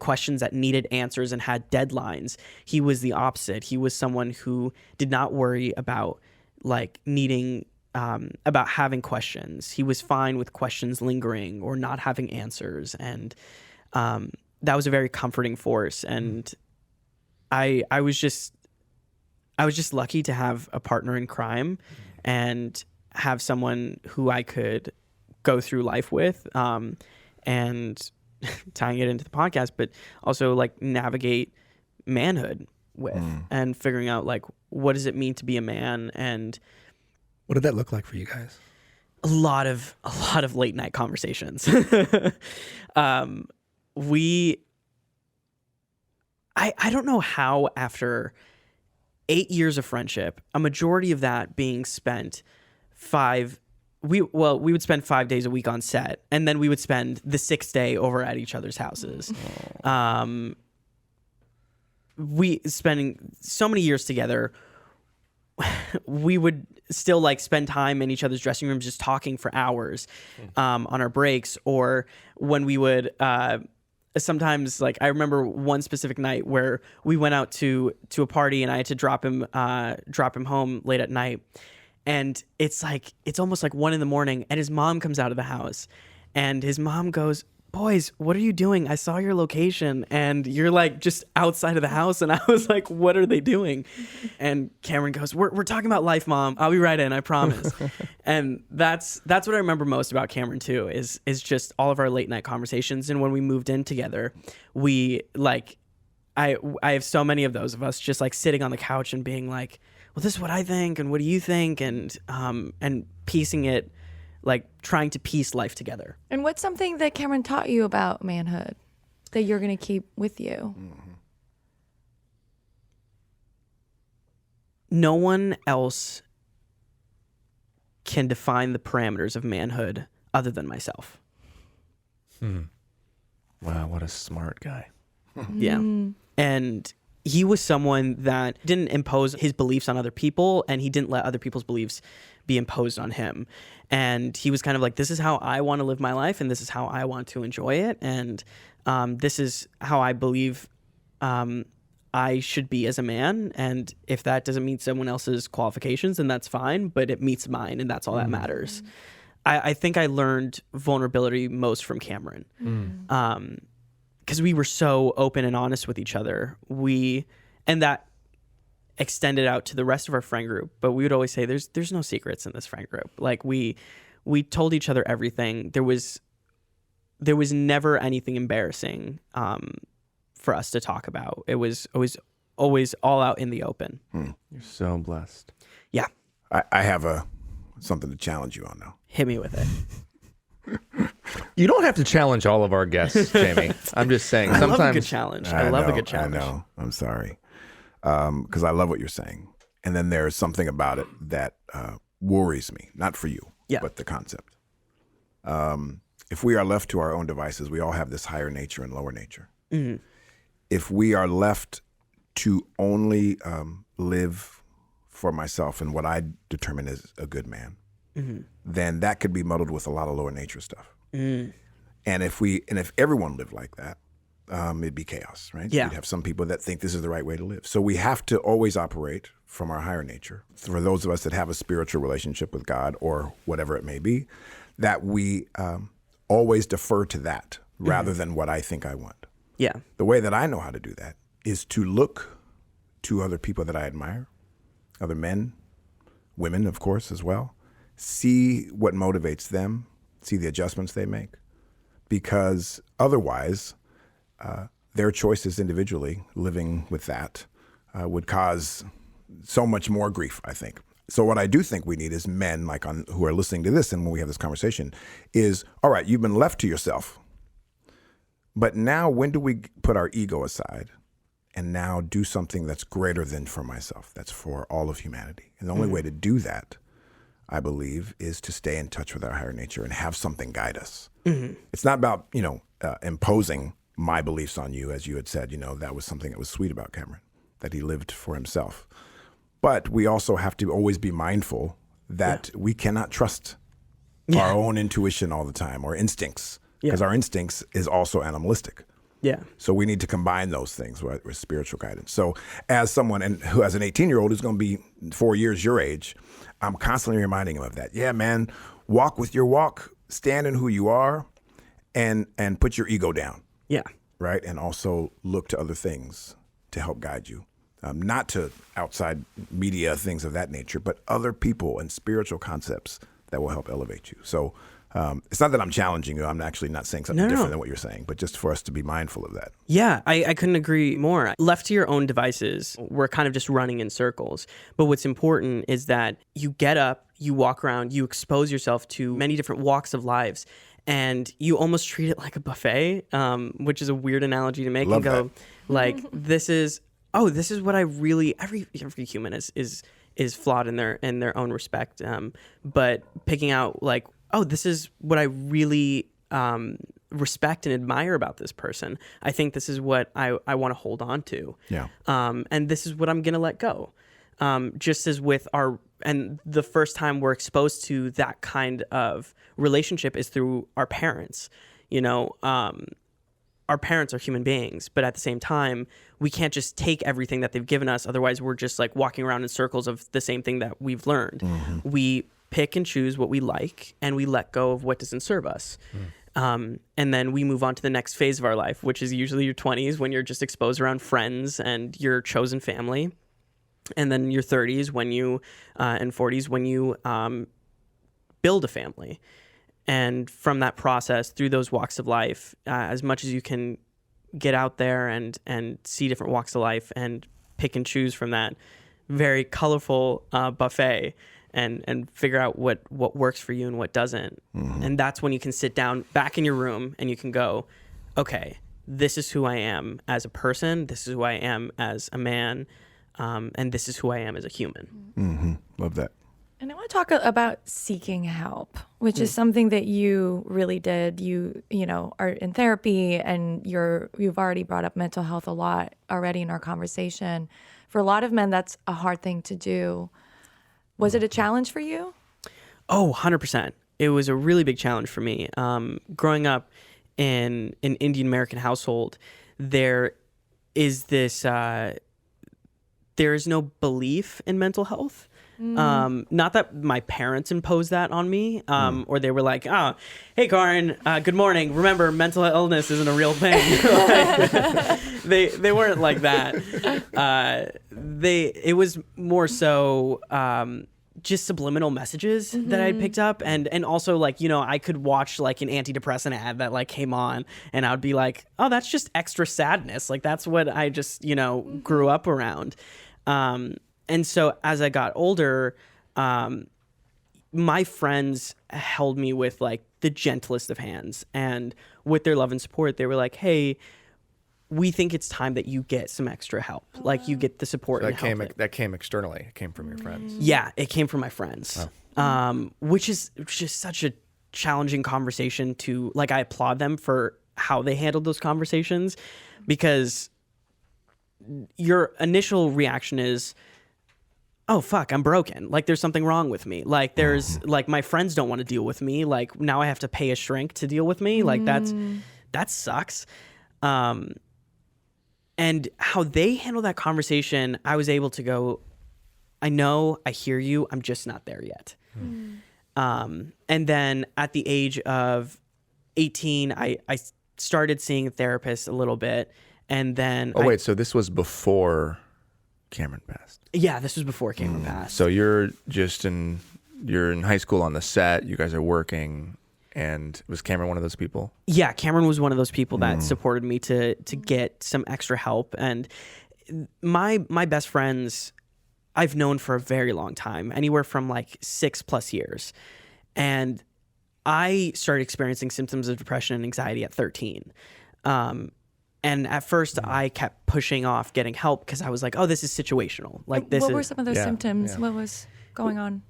S4: questions that needed answers and had deadlines, he was the opposite. He was someone who did not worry about like needing about having questions. He was fine with questions lingering or not having answers, and that was a very comforting force. And I was just lucky to have a partner in crime and have someone who I could go through life with, and tying it into the podcast, but also like navigate manhood with, and figuring out like, what does it mean to be a man? And
S1: what did that look like for you guys?
S4: A lot of late night conversations. I don't know how, after 8 years of friendship, a majority of that being spent we would spend 5 days a week on set, and then we would spend the 6th day over at each other's houses. We spending so many years together. We would still like spend time in each other's dressing rooms just talking for hours on our breaks, or when we would sometimes, like, I remember one specific night where we went out to a party and I had to drop him home late at night, and it's almost like 1 a.m, and his mom comes out of the house, and his mom goes, "Boys, what are you doing? I saw your location and you're like just outside of the house." And I was like, "What are they doing?" And Cameron goes, We're talking about life, Mom. I'll be right in, I promise." And that's what I remember most about Cameron too, is just all of our late night conversations. And when we moved in together, we like, I have so many of those of us just like sitting on the couch and being like, "Well, this is what I think, and what do you think?" And piecing it, like trying to piece life together.
S2: And what's something that Cameron taught you about manhood that you're going to keep with you?
S3: Mm-hmm.
S4: No one else can define the parameters of manhood other than myself.
S1: Wow, what a smart guy.
S4: Yeah. And he was someone that didn't impose his beliefs on other people, and he didn't let other people's beliefs be imposed on him. And he was kind of like, this is how I want to live my life, and this is how I want to enjoy it, and this is how I believe I should be as a man. And if that doesn't meet someone else's qualifications, then that's fine, but it meets mine, and that's all that matters. I think I learned vulnerability most from Cameron. Because we were so open and honest with each other. And that extended out to the rest of our friend group, but we would always say there's no secrets in this friend group. Like we told each other everything. There was never anything embarrassing for us to talk about. It was always all out in the open.
S1: You're so blessed.
S4: Yeah.
S3: I have something to challenge you on now.
S4: Hit me with it.
S1: You don't have to challenge all of our guests, Jamie. I'm just saying.
S4: I
S1: Sometimes
S4: love a good challenge. I love a good challenge.
S3: I know. I'm sorry. Because I love what you're saying. And then there's something about it that worries me. Not for you, but the concept. If we are left to our own devices, we all have this higher nature and lower nature. Mm-hmm. If we are left to only live for myself and what I determine is a good man, then that could be muddled with a lot of lower nature stuff. And if everyone lived like that, it'd be chaos, right?
S4: Yeah.
S3: You'd have some people that think this is the right way to live. So we have to always operate from our higher nature. For those of us that have a spiritual relationship with God or whatever it may be, that we always defer to that rather than what I think I want.
S4: Yeah.
S3: The way that I know how to do that is to look to other people that I admire, other men, women, of course, as well. See what motivates them, see the adjustments they make, because otherwise their choices individually, living with that, would cause so much more grief, I think. So what I do think we need is men who are listening to this and when we have this conversation is, all right, you've been left to yourself, but now when do we put our ego aside and now do something that's greater than for myself, that's for all of humanity? And the only way to do that, I believe, is to stay in touch with our higher nature and have something guide us. It's not about, imposing my beliefs on you, as you had said. That was something that was sweet about Cameron, that he lived for himself. But we also have to always be mindful that we cannot trust our own intuition all the time, or instincts, because our instincts is also animalistic.
S4: Yeah.
S3: So we need to combine those things with spiritual guidance. So as someone who has an 18-year-old who's going to be 4 years your age, I'm constantly reminding him of that. Yeah, man, walk with your walk, stand in who you are, and put your ego down.
S4: Yeah.
S3: Right? And also look to other things to help guide you. Not to outside media, things of that nature, but other people and spiritual concepts that will help elevate you. So It's not that I'm challenging you. I'm actually not saying something different than what you're saying, but just for us to be mindful of that.
S4: Yeah, I couldn't agree more. Left to your own devices, we're kind of just running in circles. But what's important is that you get up, you walk around, you expose yourself to many different walks of lives, and you almost treat it like a buffet, which is a weird analogy to make.
S3: Love
S4: and go,
S3: that.
S4: like, this is what I really, every human is flawed in their own respect. But picking out like, oh, this is what I really respect and admire about this person. I think this is what I want to hold on to.
S3: Yeah.
S4: And this is what I'm going to let go. Just as with and the first time we're exposed to that kind of relationship is through our parents. You know, our parents are human beings, but at the same time, we can't just take everything that they've given us. Otherwise, we're just like walking around in circles of the same thing that we've learned. Mm-hmm. We pick and choose what we like, and we let go of what doesn't serve us. And then we move on to the next phase of our life, which is usually your 20s, when you're just exposed around friends and your chosen family. And then your 30s and 40s when you build a family. And from that process, through those walks of life, as much as you can get out there and see different walks of life and pick and choose from that very colorful buffet, and figure out what works for you and what doesn't. Mm-hmm. And that's when you can sit down back in your room and you can go, okay, this is who I am as a person. This is who I am as a man. And this is who I am as a human.
S3: Mm-hmm. Love that.
S2: And I want to talk about seeking help, which is something that you really did. You know, are in therapy, and you've already brought up mental health a lot already in our conversation. For a lot of men, that's a hard thing to do. Was it a challenge for you?
S4: Oh, 100%. It was a really big challenge for me. Growing up in an Indian American household, there is this, there is no belief in mental health. Not that my parents imposed that on me, or they were like, oh, hey, Karan, good morning. Remember, mental illness isn't a real thing. They weren't like that. It was more so just subliminal messages that I picked up. And also, like, you know, I could watch like an antidepressant ad that like came on, and I would be like, oh, that's just extra sadness. Like, that's what I just, you know, grew up around. And so as I got older, my friends held me with like the gentlest of hands, and with their love and support, they were like, hey, we think it's time that you get some extra help. Like, you get the support.
S1: So
S4: and help.
S1: that came externally. It came from your friends.
S4: Yeah, it came from my friends, which is just such a challenging conversation to, like, I applaud them for how they handled those conversations, because your initial reaction is, oh, fuck, I'm broken. Like, there's something wrong with me. Like, there's, like, my friends don't want to deal with me. Like, now I have to pay a shrink to deal with me. Like, that sucks. And how they handle that conversation, I was able to go, I know, I hear you, I'm just not there yet. And then at the age of 18, I started seeing a therapist a little bit. And then
S1: wait, so this was before Cameron passed?
S4: Yeah, this was before Cameron passed.
S1: So you're in high school on the set, you guys are working, and was Cameron one of those people?
S4: Yeah, Cameron was one of those people that supported me to get some extra help. And my best friends, I've known for a very long time, anywhere from like 6+ years. And I started experiencing symptoms of depression and anxiety at 13. And at first, I kept pushing off getting help because I was like, "Oh, this is situational." Like, this.
S2: What were some of those symptoms?
S1: Yeah.
S2: What was going on?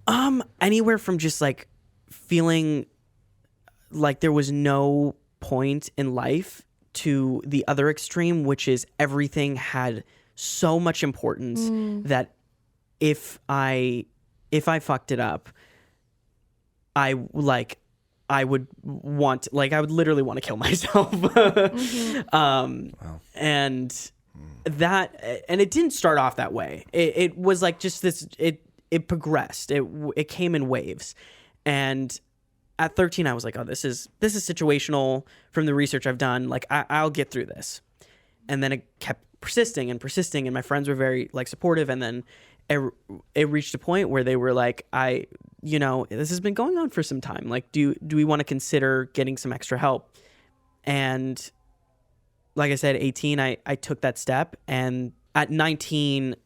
S4: Anywhere from just like feeling like there was no point in life to the other extreme, which is everything had so much importance that if I fucked it up, I would literally want to kill myself. And it didn't start off that way. It was like just this, it progressed. It came in waves. And at 13, I was like, oh, this is situational from the research I've done. Like, I'll get through this. And then it kept persisting, and my friends were very like supportive. And then it reached a point where they were like, this has been going on for some time. Like, do we want to consider getting some extra help? And like I said, 18, I took that step. And at 19,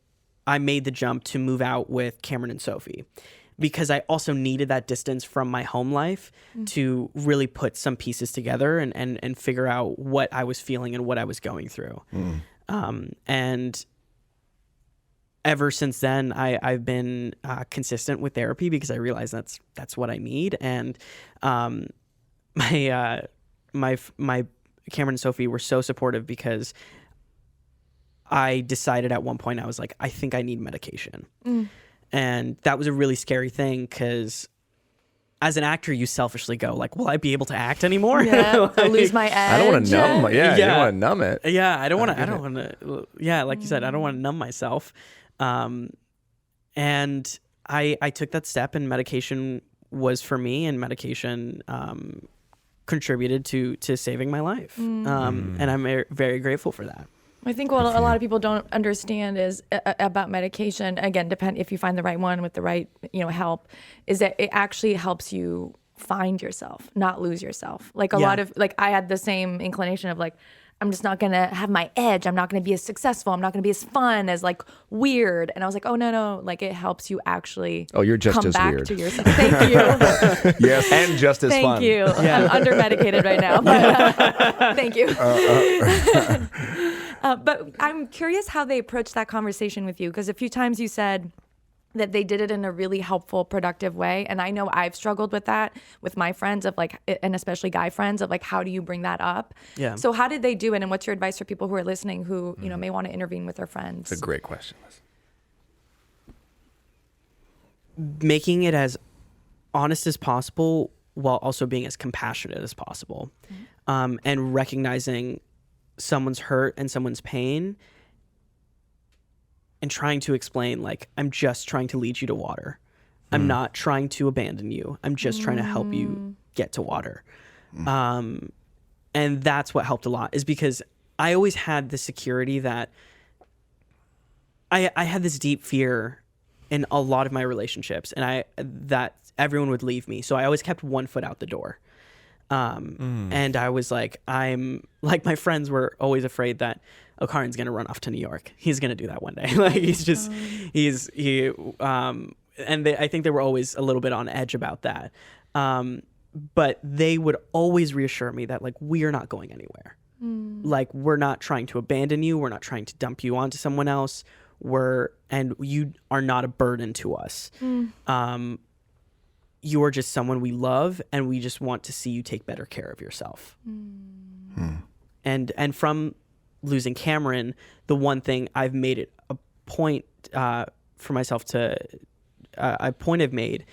S4: I made the jump to move out with Cameron and Sophie, because I also needed that distance from my home life to really put some pieces together and figure out what I was feeling and what I was going through. And ever since then, I've been consistent with therapy, because I realize that's what I need. And my Cameron and Sophie were so supportive, because I decided at one point, I was like, I think I need medication. And that was a really scary thing, because as an actor, you selfishly go like, will I be able to act anymore?
S2: Yeah, I'll lose my edge.
S1: I don't want to numb. You don't want to numb it.
S4: Yeah, I don't want to. Yeah, like you said, I don't want to numb myself. And I took that step, and medication was for me, and medication contributed to saving my life. And I'm very grateful for that.
S2: I think what a lot of people don't understand is about medication. Again, if you find the right one with the right help, is that it actually helps you find yourself, not lose yourself. Like a lot of I had the same inclination of like, I'm just not gonna have my edge. I'm not gonna be as successful. I'm not gonna be as fun, as like weird. And I was like, oh no, like it helps you actually.
S1: Oh, you're just
S2: come
S1: as
S2: back
S1: weird.
S2: to yourself. Thank you.
S1: Yes, and just as fun.
S2: Thank you. Yeah. I'm under medicated right now. But, thank you. But I'm curious how they approached that conversation with you, because a few times you said that they did it in a really helpful, productive way. And I know I've struggled with that with my friends of like, and especially guy friends of like, how do you bring that up?
S4: Yeah.
S2: So how did they do it? And what's your advice for people who are listening who, may want to intervene with their friends?
S1: It's a great question.
S4: Making it as honest as possible while also being as compassionate as possible. And recognizing someone's hurt and someone's pain, and trying to explain, like, I'm just trying to lead you to water. I'm not trying to abandon you. I'm just trying to help you get to water. And that's what helped a lot, is because I always had the security that I had this deep fear in a lot of my relationships, and that everyone would leave me. So I always kept one foot out the door. And I was like, my friends were always afraid that Karan's going to run off to New York. He's going to do that one day. Like I think they were always a little bit on edge about that. But they would always reassure me that like, we are not going anywhere. Like, we're not trying to abandon you. We're not trying to dump you onto someone else. And you are not a burden to us. You are just someone we love, and we just want to see you take better care of yourself. And from losing Cameron, the one thing I've made it a point for myself to a point I've made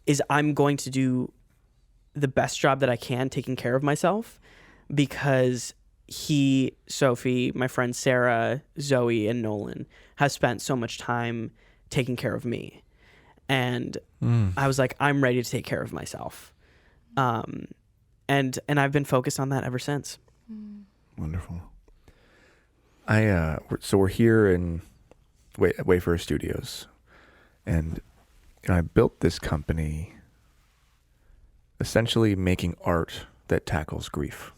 S4: is I'm going to do the best job that I can taking care of myself, because Sophie, my friend Sarah, Zoe, and Nolan have spent so much time taking care of me. And I was like, I'm ready to take care of myself. And I've been focused on that ever since.
S3: Wonderful.
S1: So we're here in Wayfarer Studios, and I built this company essentially making art that tackles grief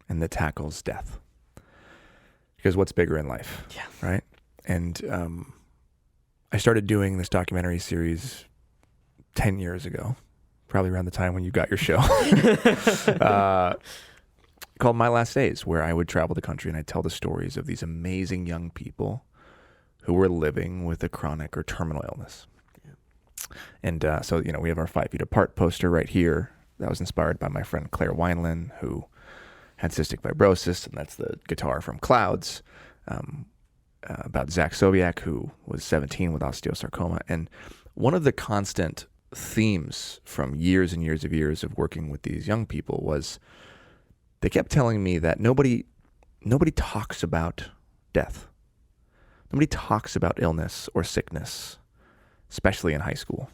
S1: and that tackles death. Because what's bigger in life, right? And I started doing this documentary series 10 years ago, probably around the time when you got your show, called My Last Days, where I would travel the country and I'd tell the stories of these amazing young people who were living with a chronic or terminal illness. And so, we have our 5 Feet Apart poster right here. That was inspired by my friend Claire Wineland, who had cystic fibrosis, and that's the guitar from Clouds. About Zach Sobiak, who was 17 with osteosarcoma. And one of the constant themes from years and years of working with these young people was they kept telling me that nobody talks about death. Nobody talks about illness or sickness, especially in high school.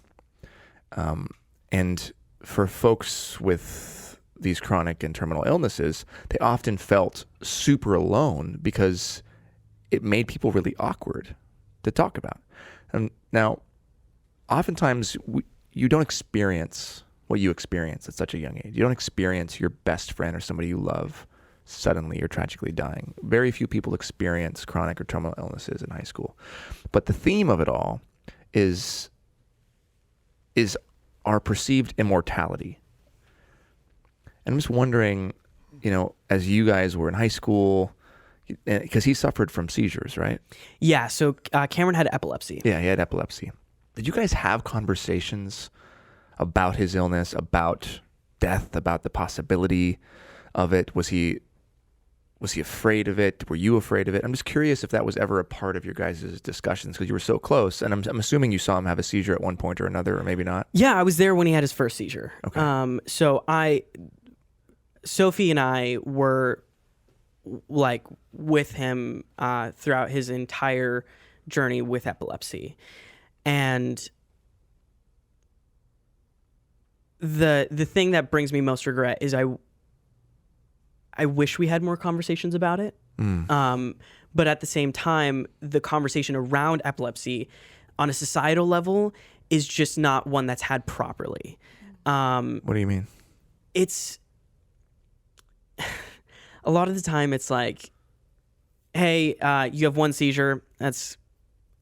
S1: And for folks with these chronic and terminal illnesses, they often felt super alone because it made people really awkward to talk about. And now, oftentimes, you don't experience what you experience at such a young age. You don't experience your best friend or somebody you love suddenly or tragically dying. Very few people experience chronic or terminal illnesses in high school. But the theme of it all is our perceived immortality. And I'm just wondering, as you guys were in high school, because he suffered from seizures, right?
S4: Yeah, so Cameron had epilepsy.
S1: Yeah, he had epilepsy. Did you guys have conversations about his illness, about death, about the possibility of it? Was he afraid of it? Were you afraid of it? I'm just curious if that was ever a part of your guys' discussions, because you were so close. And I'm assuming you saw him have a seizure at one point or another, or maybe not.
S4: Yeah, I was there when he had his first seizure.
S1: Okay.
S4: So Sophie and I were like with him throughout his entire journey with epilepsy. And the thing that brings me most regret is I wish we had more conversations about it. But at the same time, the conversation around epilepsy on a societal level is just not one that's had properly.
S1: What do you mean?
S4: It's a lot of the time it's like, hey, you have one seizure. That's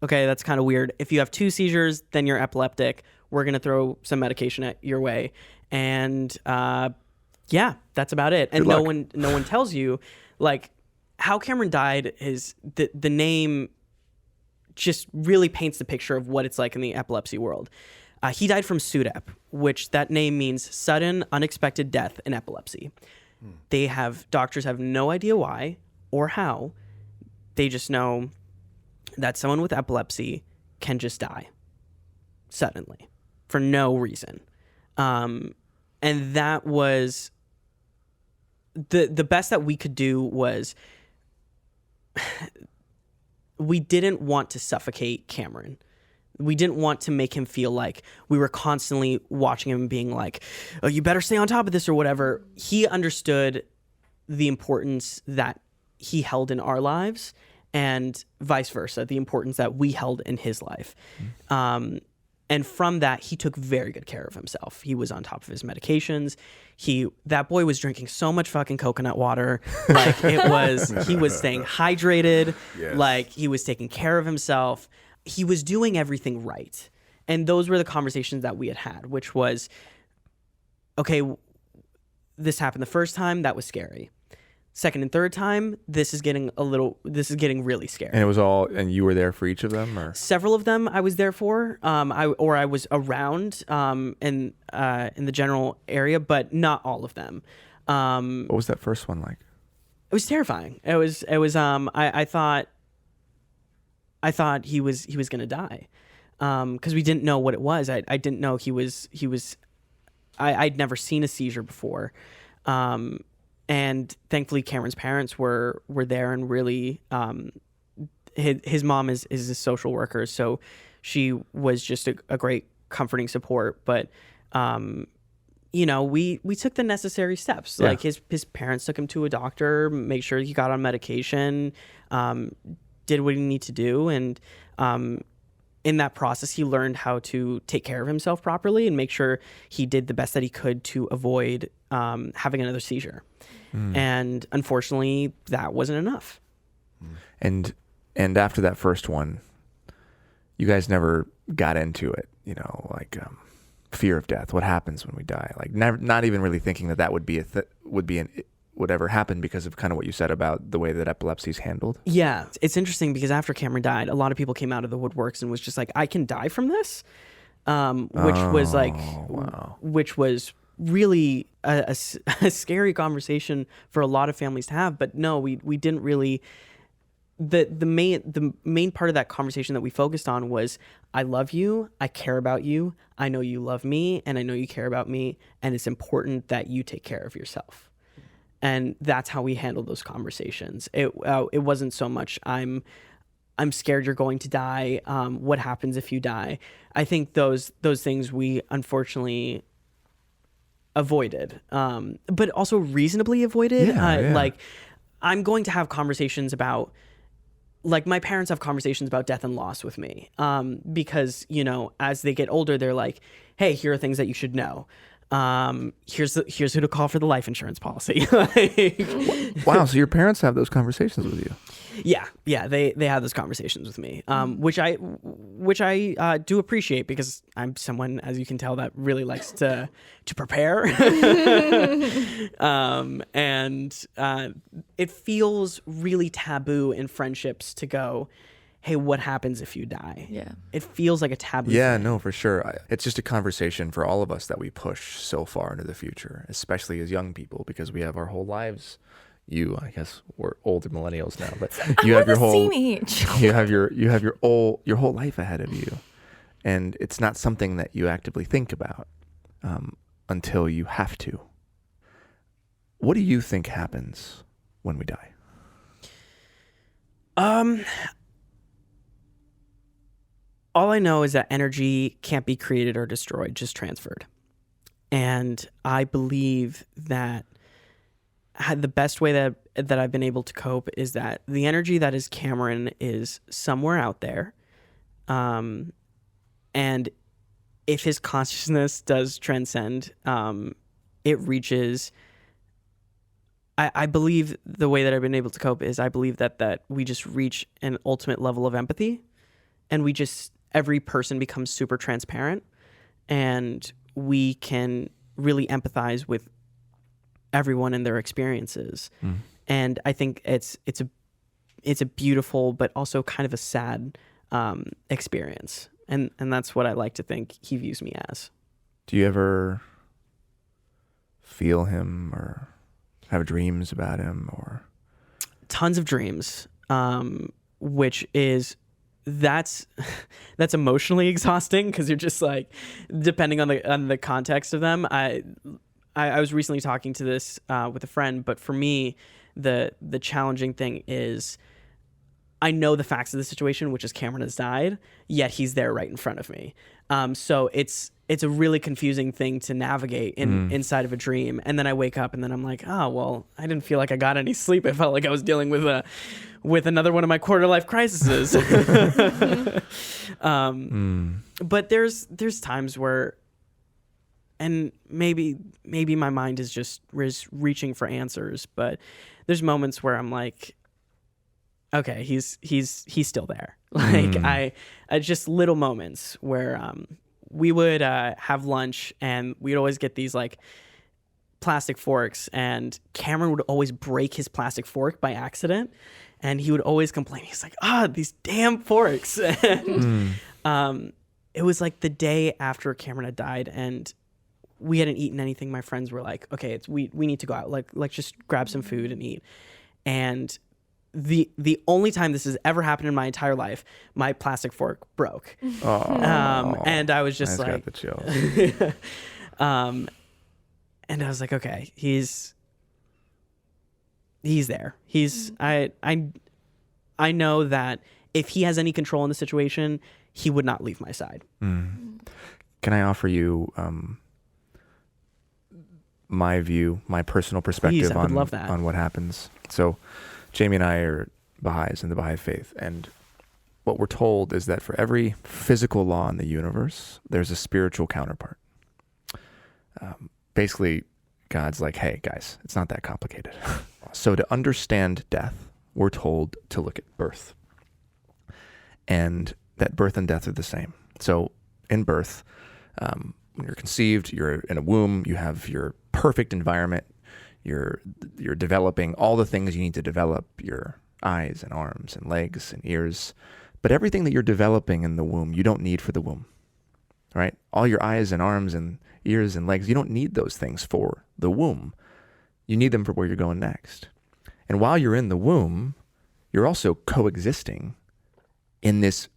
S4: okay. That's kind of weird. If you have two seizures, then you're epileptic. We're going to throw some medication at your way. And, yeah, that's about it. And no one tells you, like, how Cameron died is the name just really paints the picture of what it's like in the epilepsy world. He died from SUDEP, which that name means sudden unexpected death in epilepsy. Doctors have no idea why or how. They just know that someone with epilepsy can just die suddenly for no reason. And that was the best that we could do was we didn't want to suffocate Cameron. We didn't want to make him feel like we were constantly watching him being like, oh, you better stay on top of this or whatever. He understood the importance that he held in our lives and vice versa, the importance that we held in his life. And from that, he took very good care of himself. He was on top of his medications. That boy was drinking so much fucking coconut water. Like he was staying hydrated.
S3: Yes.
S4: Like he was taking care of himself. He was doing everything right. And those were the conversations that we had, which was, okay, this happened the first time. That was scary. Second and third time, this is getting really scary.
S1: And you were there for each of them, or?
S4: Several of them I was there for. I was around in the general area, but not all of them.
S1: What was that first one like?
S4: It was terrifying. It was I thought he was gonna die, because we didn't know what it was. I didn't know he was. I'd never seen a seizure before. And thankfully, Cameron's parents were there and really, his mom is a social worker, so she was just a great comforting support. But, we took the necessary steps.
S1: Yeah.
S4: Like his parents took him to a doctor, made sure he got on medication, did what he needed to do, and in that process, he learned how to take care of himself properly and make sure he did the best that he could to avoid having another seizure. And unfortunately, that wasn't enough.
S1: And after that first one, you guys never got into it, fear of death. What happens when we die? Like, never, not even really thinking that would be would ever happen because of kind of what you said about the way that epilepsy is handled.
S4: Yeah, it's interesting because after Cameron died, a lot of people came out of the woodworks and was just like, I can die from this, which was really a scary conversation for a lot of families to have. But no, we didn't really. The main part of that conversation that we focused on was, I love you, I care about you, I know you love me, and I know you care about me, and it's important that you take care of yourself. And that's how we handled those conversations. It wasn't so much I'm scared you're going to die. What happens if you die? I think those things we unfortunately avoided, but also reasonably avoided.
S1: Yeah.
S4: Like, I'm going to have conversations about like my parents have conversations about death and loss with me, because, you know, as they get older, they're like, hey, here are things that you should know. Here's who to call for the life insurance policy.
S1: Wow, so your parents have those conversations with you?
S4: Yeah, they have those conversations with me, which I do appreciate, because I'm someone, as you can tell, that really likes to prepare. And it feels really taboo in friendships to go, hey, what happens if you die?
S2: Yeah.
S4: It feels like a taboo
S1: Yeah,
S4: thing.
S1: no, for sure. It's just a conversation for all of us that we push so far into the future, especially as young people, because we have our whole lives. I guess we're older millennials now, but you have your whole
S2: same age.
S1: you have your whole life ahead of you, and it's not something that you actively think about until you have to. What do you think happens when we die?
S4: All I know is that energy can't be created or destroyed, just transferred. And I believe that the best way that I've been able to cope is that the energy that is Cameron is somewhere out there. And if his consciousness does transcend, it reaches... I believe the way that I've been able to cope is I believe that we just reach an ultimate level of empathy, and every person becomes super transparent, and we can really empathize with everyone and their experiences. And I think it's a beautiful but also kind of a sad experience, and that's what I like to think he views me as.
S1: Do you ever feel him or have dreams about him? Or
S4: Tons of dreams, which is that's emotionally exhausting, because you're just like, depending on the context of them. I was recently talking to this with a friend, but for me, the challenging thing is I know the facts of the situation, which is Cameron has died, yet he's there right in front of me. So it's a really confusing thing to navigate inside of a dream. And then I wake up and then I'm like, oh, well, I didn't feel like I got any sleep. I felt like I was dealing with another one of my quarter life crises. But there's times where, and maybe my mind is reaching for answers, but there's moments where I'm like, okay, he's still there. Like I just little moments where we would have lunch, and we'd always get these like plastic forks, and Cameron would always break his plastic fork by accident, and he would always complain. He's like, these damn forks. And it was like the day after Cameron had died, and we hadn't eaten anything. My friends were like, okay, we need to go out. Like just grab some food and eat. And the only time this has ever happened in my entire life, my plastic fork broke. And I was just like,
S1: got the chills.
S4: And I was like, okay, he's there. I know that if he has any control in the situation, he would not leave my side.
S1: Can I offer you my view, my personal perspective
S4: Please, I would love that.
S1: On what happens? So Jamie and I are Baha'is in the Baha'i faith, and what we're told is that for every physical law in the universe, there's a spiritual counterpart. Basically, God's like, hey, guys, it's not that complicated. So to understand death, we're told to look at birth, and that birth and death are the same. So in birth, when you're conceived, you're in a womb, you have your perfect environment, you're developing all the things you need to develop, your eyes and arms and legs and ears. But everything that you're developing in the womb, you don't need for the womb, right? All your eyes and arms and ears and legs, you don't need those things for the womb. You need them for where you're going next. And while you're in the womb, you're also coexisting in this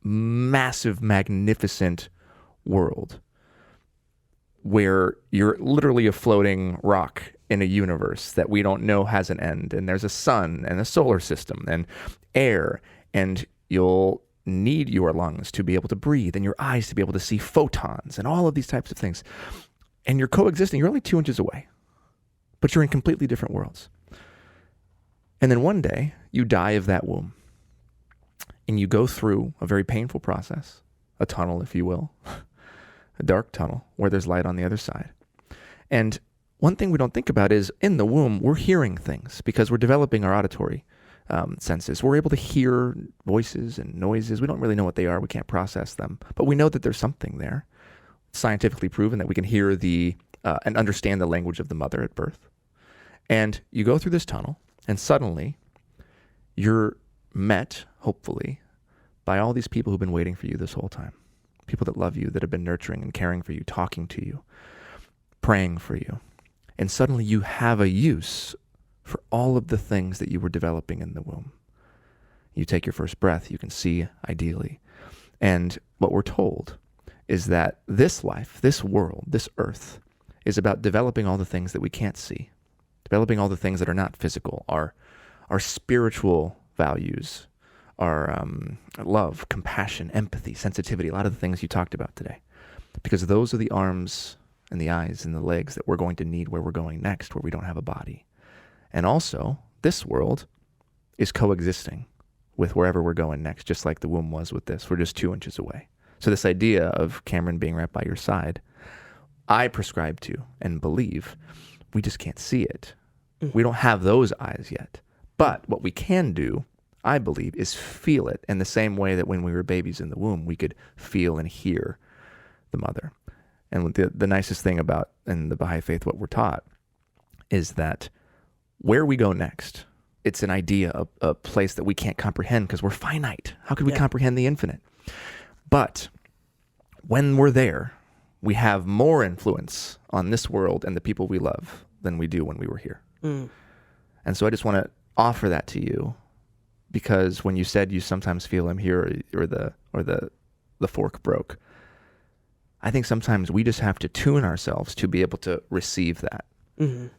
S1: massive, magnificent world where you're literally a floating rock in a universe that we don't know has an end. And there's a sun and a solar system and air, and you'll need your lungs to be able to breathe and your eyes to be able to see photons and all of these types of things. And you're coexisting. You're only 2 inches away, but you're in completely different worlds. And then one day you die of that womb. And you go through a very painful process, a tunnel, if you will, a dark tunnel where there's light on the other side. And one thing we don't think about is in the womb, we're hearing things because we're developing our auditory senses. We're able to hear voices and noises. We don't really know what they are. We can't process them, but we know that there's something there. It's scientifically proven that we can hear and understand the language of the mother at birth. And you go through this tunnel, and suddenly you're met, hopefully, by all these people who've been waiting for you this whole time. People that love you, that have been nurturing and caring for you, talking to you, praying for you. And suddenly you have a use for all of the things that you were developing in the womb. You take your first breath, you can see ideally. And what we're told is that this life, this world, this earth, is about developing all the things that we can't see, developing all the things that are not physical, our spiritual values, our love, compassion, empathy, sensitivity, a lot of the things you talked about today. Because those are the arms and the eyes and the legs that we're going to need where we're going next, where we don't have a body. And also, this world is coexisting with wherever we're going next, just like the womb was with this. We're just 2 inches away. So this idea of Cameron being right by your side, I prescribe to and believe we just can't see it. We don't have those eyes yet. But what we can do, I believe, is feel it in the same way that when we were babies in the womb, we could feel and hear the mother. And the nicest thing about, in the Baha'i faith, what we're taught is that where we go next, it's an idea, a place that we can't comprehend because we're finite. How could we comprehend the infinite? But when we're there, we have more influence on this world and the people we love than we do when we were here. And so I just want to offer that to you, because when you said you sometimes feel I'm here or the fork broke, I think sometimes we just have to tune ourselves to be able to receive that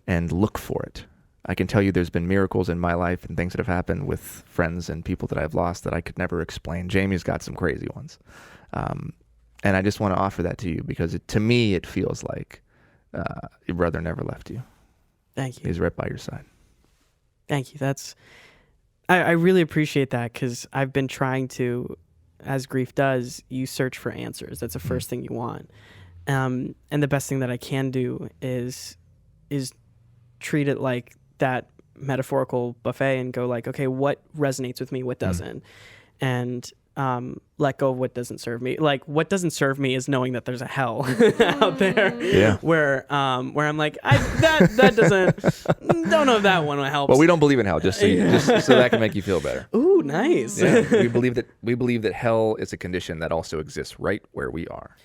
S1: and look for it. I can tell you there's been miracles in my life and things that have happened with friends and people that I've lost that I could never explain. Jamie's got some crazy ones. And I just want to offer that to you because to me, it feels like your brother never left you.
S4: Thank you.
S1: He's right by your side.
S4: Thank you. I really appreciate that, because I've been trying to, as grief does, you search for answers. That's the first thing you want. And the best thing that I can do is treat it like that metaphorical buffet and go like, okay, what resonates with me, what doesn't? And let go of what doesn't serve me. Like, what doesn't serve me is knowing that there's a hell out there where I'm like, that doesn't, don't know if that one helps.
S1: Well, we don't believe in hell, just so that can make you feel better.
S4: Ooh, nice.
S1: Yeah, we believe that hell is a condition that also exists right where we are.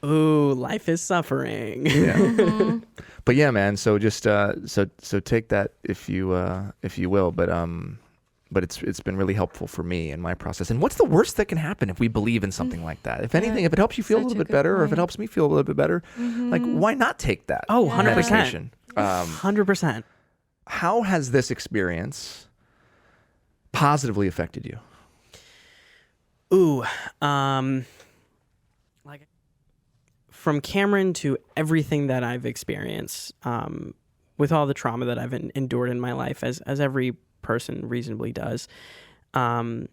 S4: Ooh, life is suffering.
S1: Yeah. But yeah, man. So just so take that if you will. But it's been really helpful for me in my process. And what's the worst that can happen if we believe in something like that? If anything, if it helps you feel a little bit better, or if it helps me feel a little bit better, like, why not take that?
S4: Oh, 100%.
S1: medication?
S4: 100%.
S1: How has this experience positively affected you?
S4: Ooh, like from Cameron to everything that I've experienced, with all the trauma that I've endured in my life, as every person reasonably does, I'm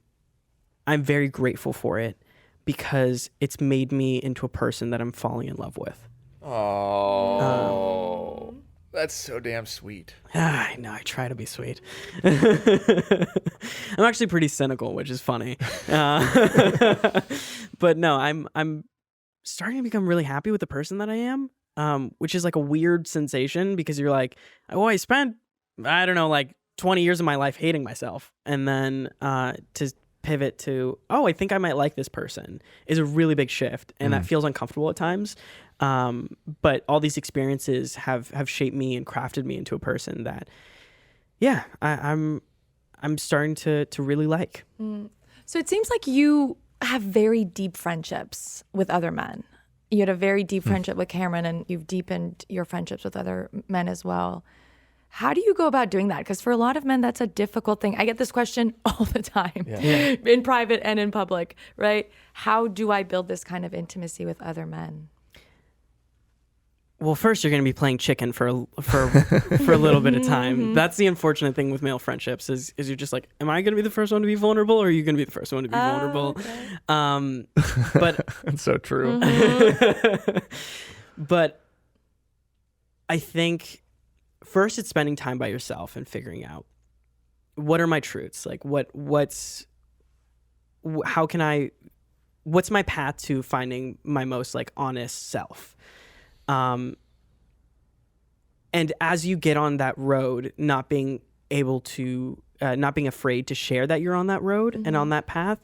S4: very grateful for it, because it's made me into a person that I'm falling in love with.
S1: Oh, that's so damn sweet.
S4: I know, I try to be sweet. I'm actually pretty cynical, which is funny. But no, I'm starting to become really happy with the person that I am, which is like a weird sensation, because you're like, oh, I spent, I don't know, like 20 years of my life hating myself. And then to pivot to, oh, I think I might like this person, is a really big shift. And that feels uncomfortable at times. But all these experiences have shaped me and crafted me into a person that, I'm starting to really like.
S2: So it seems like you have very deep friendships with other men. You had a very deep friendship with Cameron, and you've deepened your friendships with other men as well. How do you go about doing that? Because for a lot of men, that's a difficult thing. I get this question all the time, in private and in public, right? How do I build this kind of intimacy with other men?
S4: well, first you're going to be playing chicken for a little bit of time. That's the unfortunate thing with male friendships is you're just like, am I going to be the first one to be vulnerable, or are you going to be the first one to be vulnerable?
S2: Okay.
S4: But
S1: That's so true.
S4: but I think first it's spending time by yourself and figuring out what are my truths, like what's my path to finding my most like honest self. And as you get on that road, not being afraid to share that you're on that road and on that path.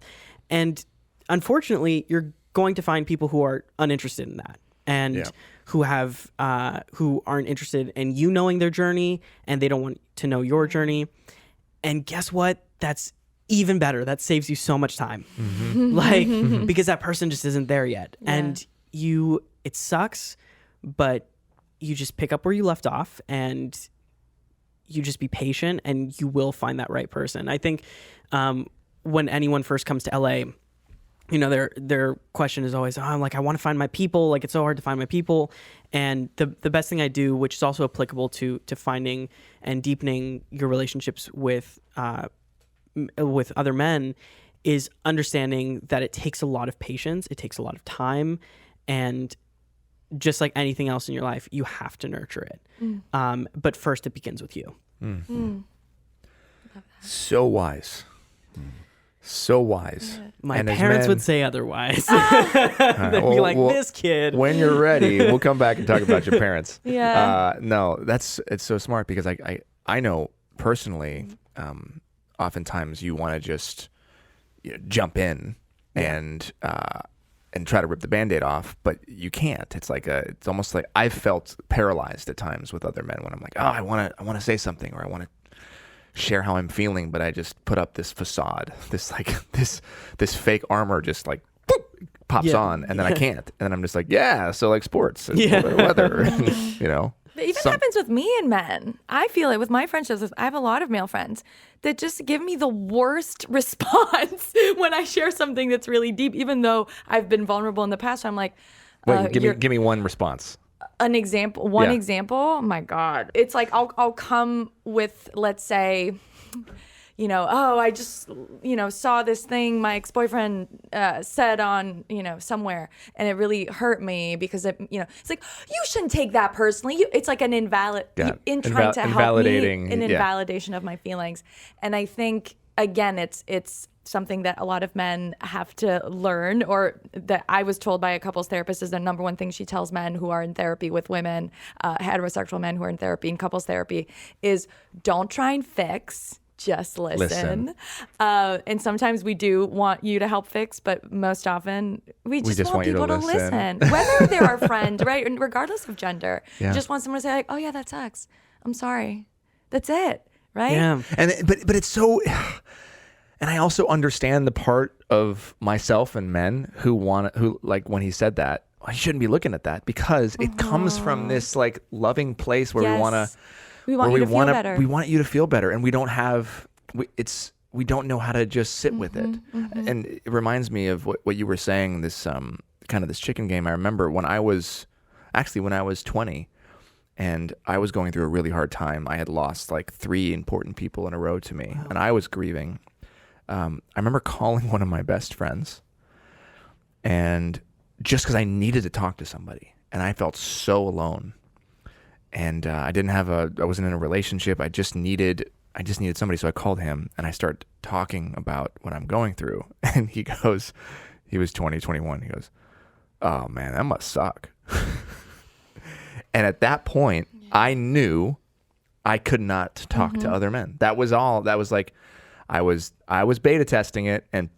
S4: And unfortunately, you're going to find people who are uninterested in that and who aren't interested in you knowing their journey, and they don't want to know your journey. And guess what? That's even better. That saves you so much time. Like, because that person just isn't there yet.
S2: Yeah.
S4: And it sucks, but you just pick up where you left off and you just be patient, and you will find that right person. I think when anyone first comes to LA, you know, their question is always, I want to find my people. Like, it's so hard to find my people. And the best thing I do, which is also applicable to finding and deepening your relationships with other men, is understanding that it takes a lot of patience, it takes a lot of time, and just like anything else in your life, you have to nurture it. But first, it begins with you.
S1: So wise. So wise.
S4: My
S1: And as
S4: parents
S1: men-
S4: would say otherwise. They'd be like, this kid.
S1: When you're ready, we'll come back and talk about your parents.
S2: Yeah.
S1: No, it's so smart, because I know personally, oftentimes you want to just jump in and try to rip the Band-Aid off, but you can't. It's almost like I've felt paralyzed at times with other men when I'm like, oh, I want to say something, or I want to share how I'm feeling, but I just put up this facade, this fake armor just like boop, pops on, and then I can't, and then I'm just like, so like sports and weather, you know.
S2: It even happens with me and men. I feel it with my friendships. I have a lot of male friends that just give me the worst response when I share something that's really deep, even though I've been vulnerable in the past. I'm like,
S1: Wait, give me one response.
S2: An example. Example. Oh my God. It's like I'll come with, let's say, I just, saw this thing my ex-boyfriend said on, somewhere, and it really hurt me because it's like, you shouldn't take that personally. It's like an trying to help me, an invalidation of my feelings. And I think, again, it's something that a lot of men have to learn, or that I was told by a couples therapist is the number one thing she tells men who are in therapy with women, heterosexual men who are in therapy and couples therapy, is don't try and fix, just listen. And sometimes we do want you to help fix, but most often we just want people to listen. Whether they're our friend, right? And regardless of gender, you just want someone to say like, oh yeah, that sucks. I'm sorry. That's it. Right?
S1: Yeah. But it's so... And I also understand the part of myself and men who like when he said that, I shouldn't be looking at that, because it comes from this like loving place where we want you to feel better. We want you to feel better, and we don't don't know how to just sit with it. And it reminds me of what you were saying, this kind of this chicken game. I remember when I was 20, and I was going through a really hard time. I had lost like 3 important people in a row to me, and I was grieving. I remember calling one of my best friends, and just because I needed to talk to somebody, and I felt so alone, and I wasn't in a relationship. I just needed somebody, so I called him, and I started talking about what I'm going through, and he was 20, 21. He goes, "Oh man, that must suck." And at that point, I knew I could not talk to other men. That was all. That was like, I was beta testing it, and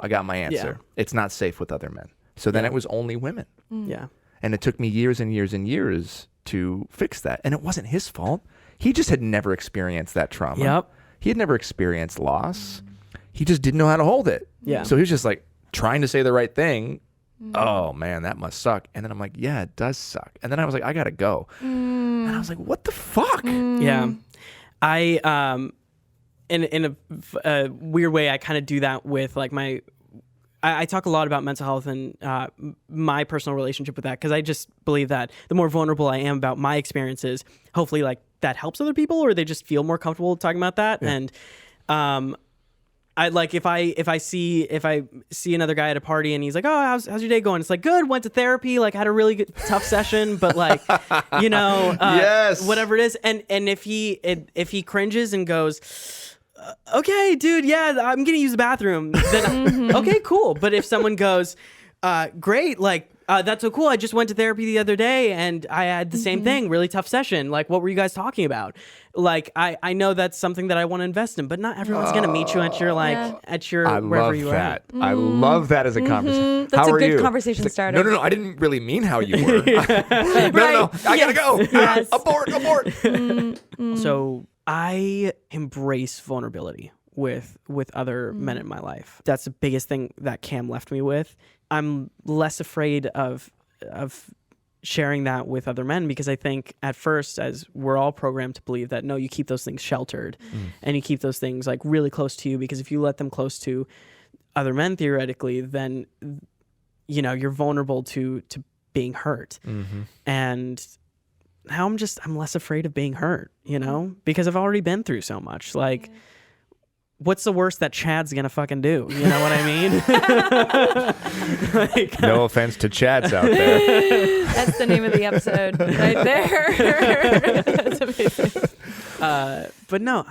S1: I got my answer. Yeah. It's not safe with other men. So then it was only women.
S4: Yeah.
S1: And it took me years and years and years to fix that. And it wasn't his fault. He just had never experienced that trauma.
S4: Yep.
S1: He had never experienced loss. He just didn't know how to hold it.
S4: Yeah.
S1: So he was just like trying to say the right thing. Oh man, that must suck. And then I'm like, yeah, it does suck. And then I was like, I gotta go. And I was like, what the fuck?
S4: Yeah. I in a weird way, I kind of do that with like my I talk a lot about mental health and my personal relationship with that, because I just believe that the more vulnerable I am about my experiences, hopefully like that helps other people, or they just feel more comfortable talking about that. Yeah. And I like if I see another guy at a party and he's like, oh, how's your day going? It's like, good, went to therapy, like had a really good tough session, but like, yes, whatever it is. And if he cringes and goes, okay, dude, yeah, I'm gonna use the bathroom, then okay, cool. But if someone goes, great, like that's so cool, I just went to therapy the other day and I had the same thing, really tough session, like what were you guys talking about? Like I know that's something that I want to invest in, but not everyone's gonna meet you at your wherever you are at.
S1: I love that as a conversation.
S2: That's
S1: how
S2: a good
S1: you?
S2: conversation starter.
S1: No, I didn't really mean how you were. No, I gotta go. Yes. Abort.
S4: So I embrace vulnerability with other men in my life. That's the biggest thing that Cam left me with. I'm less afraid of sharing that with other men, because I think at first, as we're all programmed to believe that, no, you keep those things sheltered and you keep those things like really close to you, because if you let them close to other men, theoretically, then you're vulnerable to being hurt. And now I'm less afraid of being hurt, because I've already been through so much. Like, what's the worst that Chad's gonna fucking do? You know what I mean? Like, no
S1: offense to Chads out there.
S2: That's the name of the episode right there. That's amazing.
S4: But no,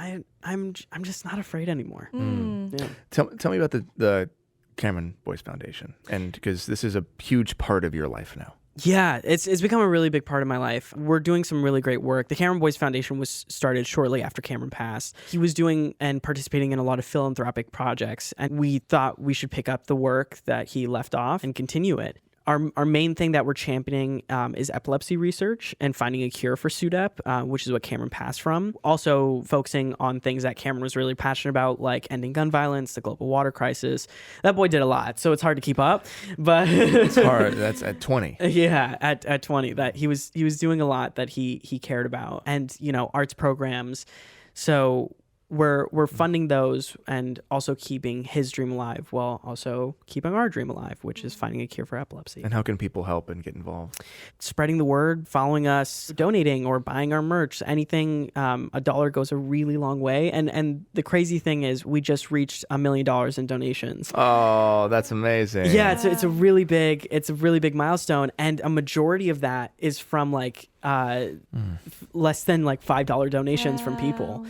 S4: I'm just not afraid anymore. Yeah.
S1: Tell me about the Cameron Boyce Foundation, and because this is a huge part of your life now.
S4: Yeah, it's become a really big part of my life. We're doing some really great work. The Karan Brar Foundation was started shortly after Cameron passed. He was doing and participating in a lot of philanthropic projects, and we thought we should pick up the work that he left off and continue it. Our main thing that we're championing is epilepsy research and finding a cure for SUDEP, which is what Cameron passed from. Also focusing on things that Cameron was really passionate about, like ending gun violence, the global water crisis. That boy did a lot, so it's hard to keep up. But
S1: it's hard. That's at 20.
S4: Yeah, at 20, that he was doing a lot that he cared about, and arts programs. So we're funding those and also keeping his dream alive, while also keeping our dream alive, which is finding a cure for epilepsy.
S1: And how can people help and get involved?
S4: Spreading the word, following us, donating, or buying our merch. Anything, $1 goes a really long way. And the crazy thing is, we just reached $1 million in donations.
S1: Oh, that's amazing.
S4: Yeah, it's a really big milestone, and a majority of that is from like less than like $5 donations from people.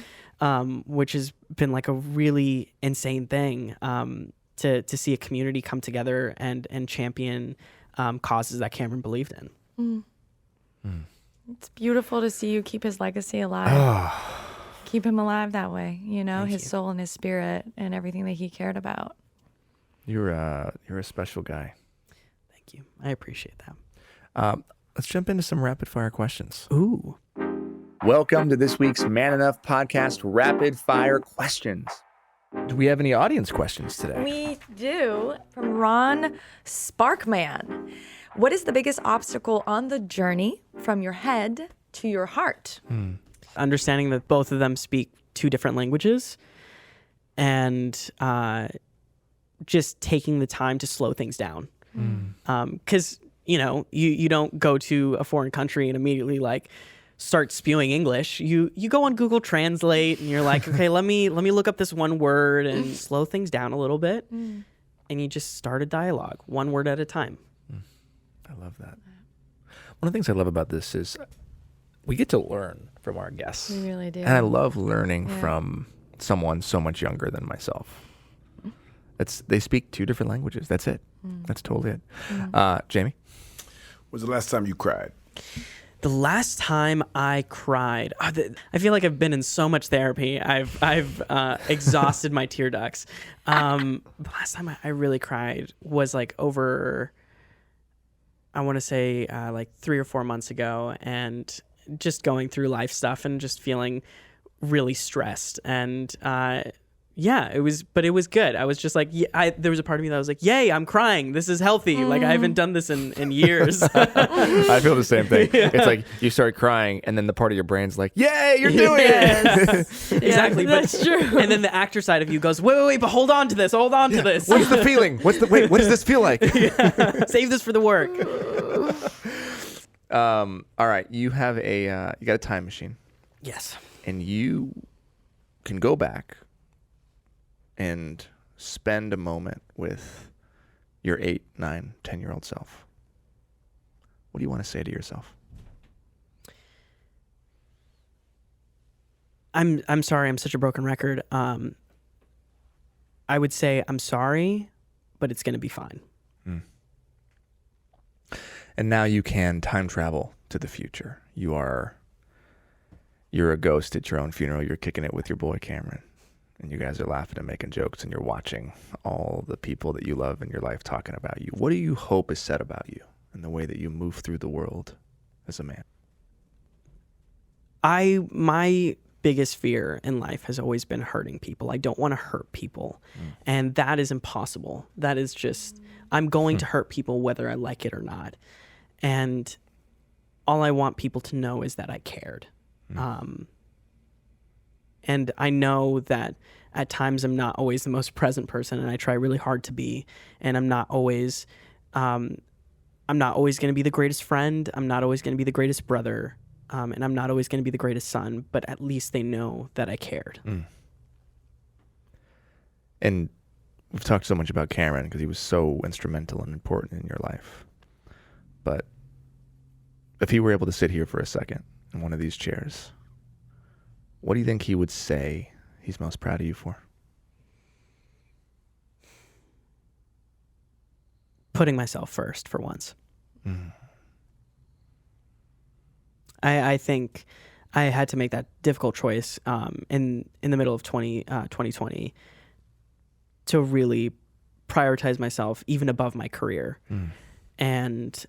S4: Which has been like a really insane thing to see a community come together and champion causes that Cameron believed in.
S2: It's beautiful to see you keep his legacy alive. Keep him alive that way, his soul and his spirit and everything that he cared about.
S1: You're a special guy.
S4: Thank you. I appreciate that.
S1: Let's jump into some rapid fire questions.
S4: Ooh.
S1: Welcome to this week's Man Enough Podcast Rapid Fire Questions. Do we have any audience questions today?
S2: We do. From Ron Sparkman. What is the biggest obstacle on the journey from your head to your heart?
S4: Understanding that both of them speak two different languages, and just taking the time to slow things down. Because, you don't go to a foreign country and immediately like start spewing English. You go on Google Translate and you're like, okay, let me look up this one word and slow things down a little bit. And you just start a dialogue, one word at a time.
S1: I love that. One of the things I love about this is we get to learn from our guests.
S2: We really do.
S1: And I love learning from someone so much younger than myself. They speak two different languages. That's it. That's totally it. Jamie?
S3: When's the last time you cried?
S4: The last time I cried, I feel like I've been in so much therapy. I've exhausted my tear ducts. The last time I really cried was like over, I want to say like 3 or 4 months ago, and just going through life stuff and just feeling really stressed. And yeah, it was good. I was just like, there was a part of me that was like, yay, I'm crying. This is healthy. Like, I haven't done this in years.
S1: I feel the same thing. Yeah. It's like you start crying, and then the part of your brain's like, yay, you're doing it.
S4: Exactly.
S2: Yeah, that's true.
S4: And then the actor side of you goes, wait, but hold on to this. To this.
S1: What's the feeling? What does this feel like?
S4: Save this for the work.
S1: All right, you have you got a time machine.
S4: Yes.
S1: And you can go back and spend a moment with your 8, 9, 10-year-old self. What do you want to say to yourself?
S4: I'm sorry. I'm such a broken record. I would say I'm sorry, but it's going to be fine.
S1: And now you can time travel to the future. You're a ghost at your own funeral. You're kicking it with your boy Cameron. And you guys are laughing and making jokes, and you're watching all the people that you love in your life talking about you. What do you hope is said about you and the way that you move through the world as a man?
S4: My biggest fear in life has always been hurting people. I don't want to hurt people. And that is impossible. That is just, I'm going to hurt people whether I like it or not. And all I want people to know is that I cared. And I know that at times I'm not always the most present person, and I try really hard to be. And I'm not always going to be the greatest friend. I'm not always going to be the greatest brother. And I'm not always going to be the greatest son, but at least they know that I cared.
S1: And we've talked so much about Cameron because he was so instrumental and important in your life. But if he were able to sit here for a second in one of these chairs, what do you think he would say he's most proud of you for?
S4: Putting myself first for once. I think I had to make that difficult choice in the middle of 2020 to really prioritize myself even above my career. And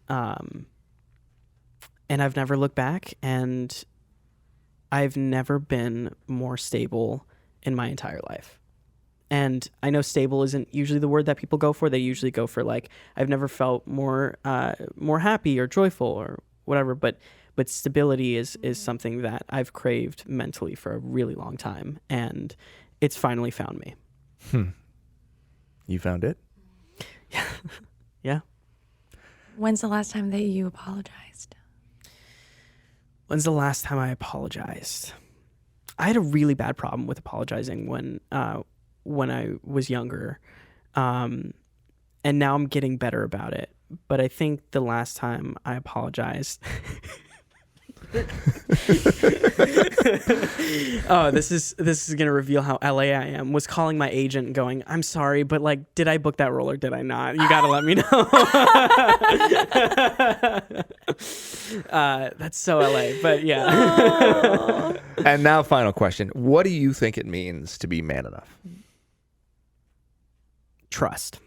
S4: I've never looked back, and I've never been more stable in my entire life. And I know stable isn't usually the word that people go for. They usually go for like, I've never felt more happy or joyful or whatever. But stability is something that I've craved mentally for a really long time, and it's finally found me.
S1: You found it?
S4: Yeah.
S2: When's the last time that you apologized?
S4: When's the last time I apologized? I had a really bad problem with apologizing when I was younger, and now I'm getting better about it. But I think the last time I apologized. Oh, this is gonna reveal how LA I am. Was calling my agent and going, I'm sorry, but like, did I book that role or did I not? You gotta let me know. That's so LA, but yeah.
S1: And now, final question. What do you think it means to be man enough?
S4: Trust.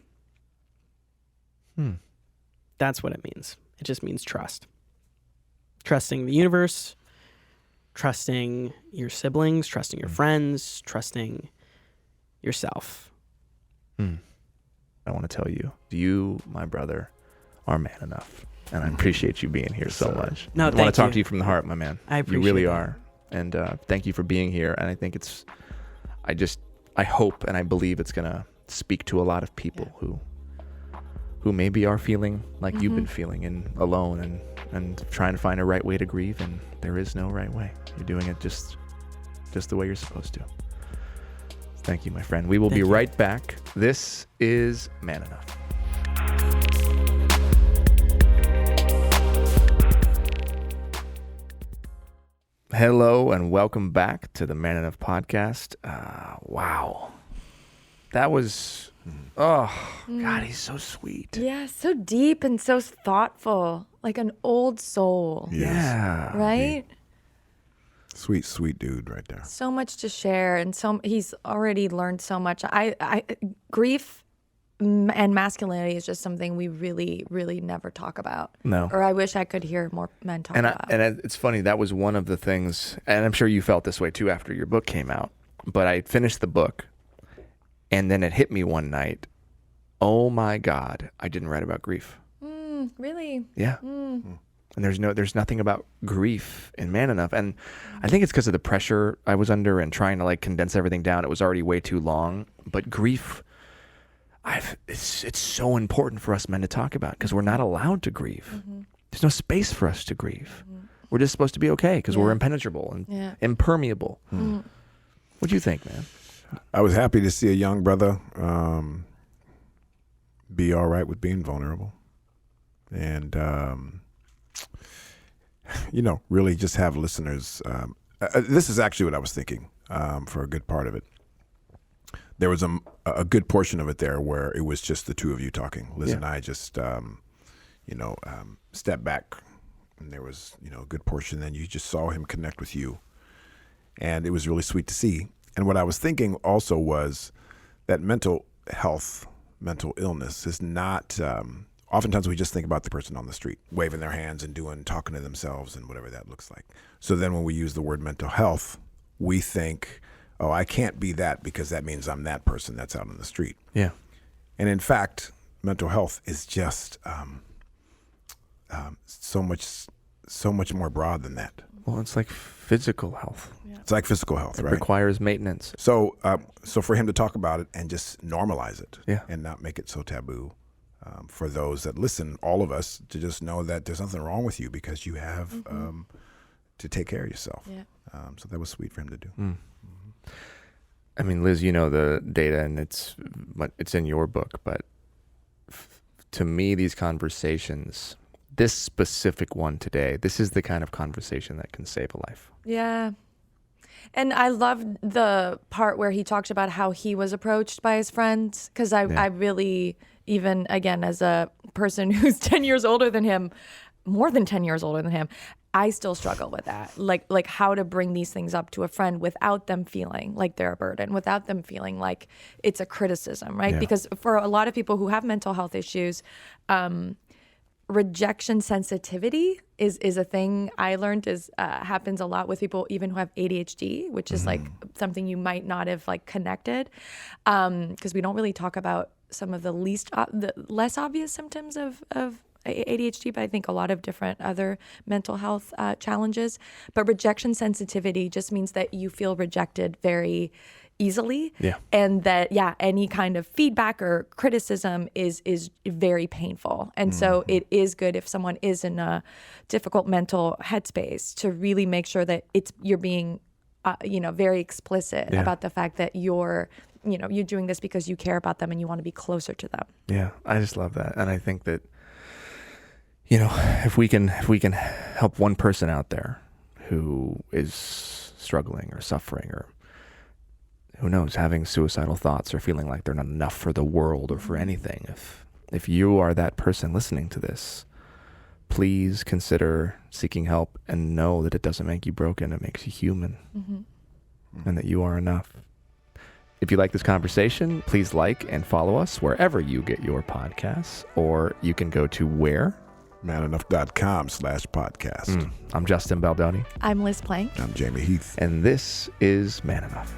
S4: That's what it means. It just means trust. Trusting the universe, trusting your siblings, trusting your friends, trusting yourself.
S1: I want to tell you, my brother, are man enough. And I appreciate you being here so much.
S4: No,
S1: I want to talk to you from the heart, my man.
S4: I appreciate
S1: you really
S4: that.
S1: are. And thank you for being here. And I think I hope and I believe it's going to speak to a lot of people who maybe are feeling like you've been feeling and alone and trying to find a right way to grieve, and there is no right way. You're doing it just the way you're supposed to. Thank you, my friend. We will be right back. This is Man Enough. Hello and welcome back to the Man Enough podcast. Wow. That was... Oh, God, he's so sweet.
S2: Yeah, so deep and so thoughtful, like an old soul.
S3: Yes.
S1: Yeah.
S2: Right?
S3: Sweet, sweet dude right there.
S2: So much to share, and he's already learned so much. Grief and masculinity is just something we really, really never talk about.
S1: No.
S2: Or I wish I could hear more men talk about.
S1: And it's funny, that was one of the things, and I'm sure you felt this way too after your book came out, but I finished the book, And then it hit me one night. Oh my God, I didn't write about grief.
S2: Really?
S1: Yeah. And there's nothing about grief in Man Enough. And I think it's because of the pressure I was under and trying to like condense everything down. It was already way too long. But grief, it's so important for us men to talk about because we're not allowed to grieve. There's no space for us to grieve. We're just supposed to be okay because we're impenetrable and impermeable. What do you think, man?
S3: I was happy to see a young brother be all right with being vulnerable. And, really just have listeners. This is actually what I was thinking for a good part of it. There was a good portion of it there where it was just the two of you talking. Liz and I just, stepped back. And there was, a good portion. Then you just saw him connect with you. And it was really sweet to see. And what I was thinking also was that mental health, mental illness is not, oftentimes we just think about the person on the street, waving their hands and talking to themselves and whatever that looks like. So then when we use the word mental health, we think, oh, I can't be that because that means I'm that person that's out on the street.
S1: Yeah.
S3: And in fact, mental health is just so much more broad than that.
S1: Well, it's like physical health.
S3: It's like physical health,
S1: It
S3: right?
S1: requires maintenance.
S3: So for him to talk about it and just normalize it and not make it so taboo for those that listen, all of us, to just know that there's nothing wrong with you because you have to take care of yourself. Yeah. So that was sweet for him to do.
S1: I mean, Liz, you know the data and it's in your book, but to me, these conversations, this specific one today, this is the kind of conversation that can save a life.
S2: Yeah. And I loved the part where he talked about how he was approached by his friends, because I really, even again, as a person who's 10 years older than him, more than 10 years older than him, I still struggle with that. Like how to bring these things up to a friend without them feeling like they're a burden, without them feeling like it's a criticism, right? Yeah. Because for a lot of people who have mental health issues, rejection sensitivity is a thing I learned happens a lot with people even who have ADHD, which is like something you might not have like connected, because we don't really talk about some of the less obvious symptoms of ADHD, but I think a lot of different other mental health challenges. But rejection sensitivity just means that you feel rejected very easily, and that any kind of feedback or criticism is very painful. And so it is good if someone is in a difficult mental headspace to really make sure that you're being very explicit about the fact that you're doing this because you care about them and you want to be closer to them.
S1: Yeah, I just love that. And I think that if we can help one person out there who is struggling or suffering or who knows, having suicidal thoughts or feeling like they're not enough for the world or for anything. If you are that person listening to this, please consider seeking help and know that it doesn't make you broken. It makes you human, and that you are enough. If you like this conversation, please like and follow us wherever you get your podcasts, or you can go to where?
S3: manenough.com/podcast.
S1: I'm Justin Baldoni.
S2: I'm Liz Plank.
S3: I'm Jamie Heath.
S1: And this is Man Enough.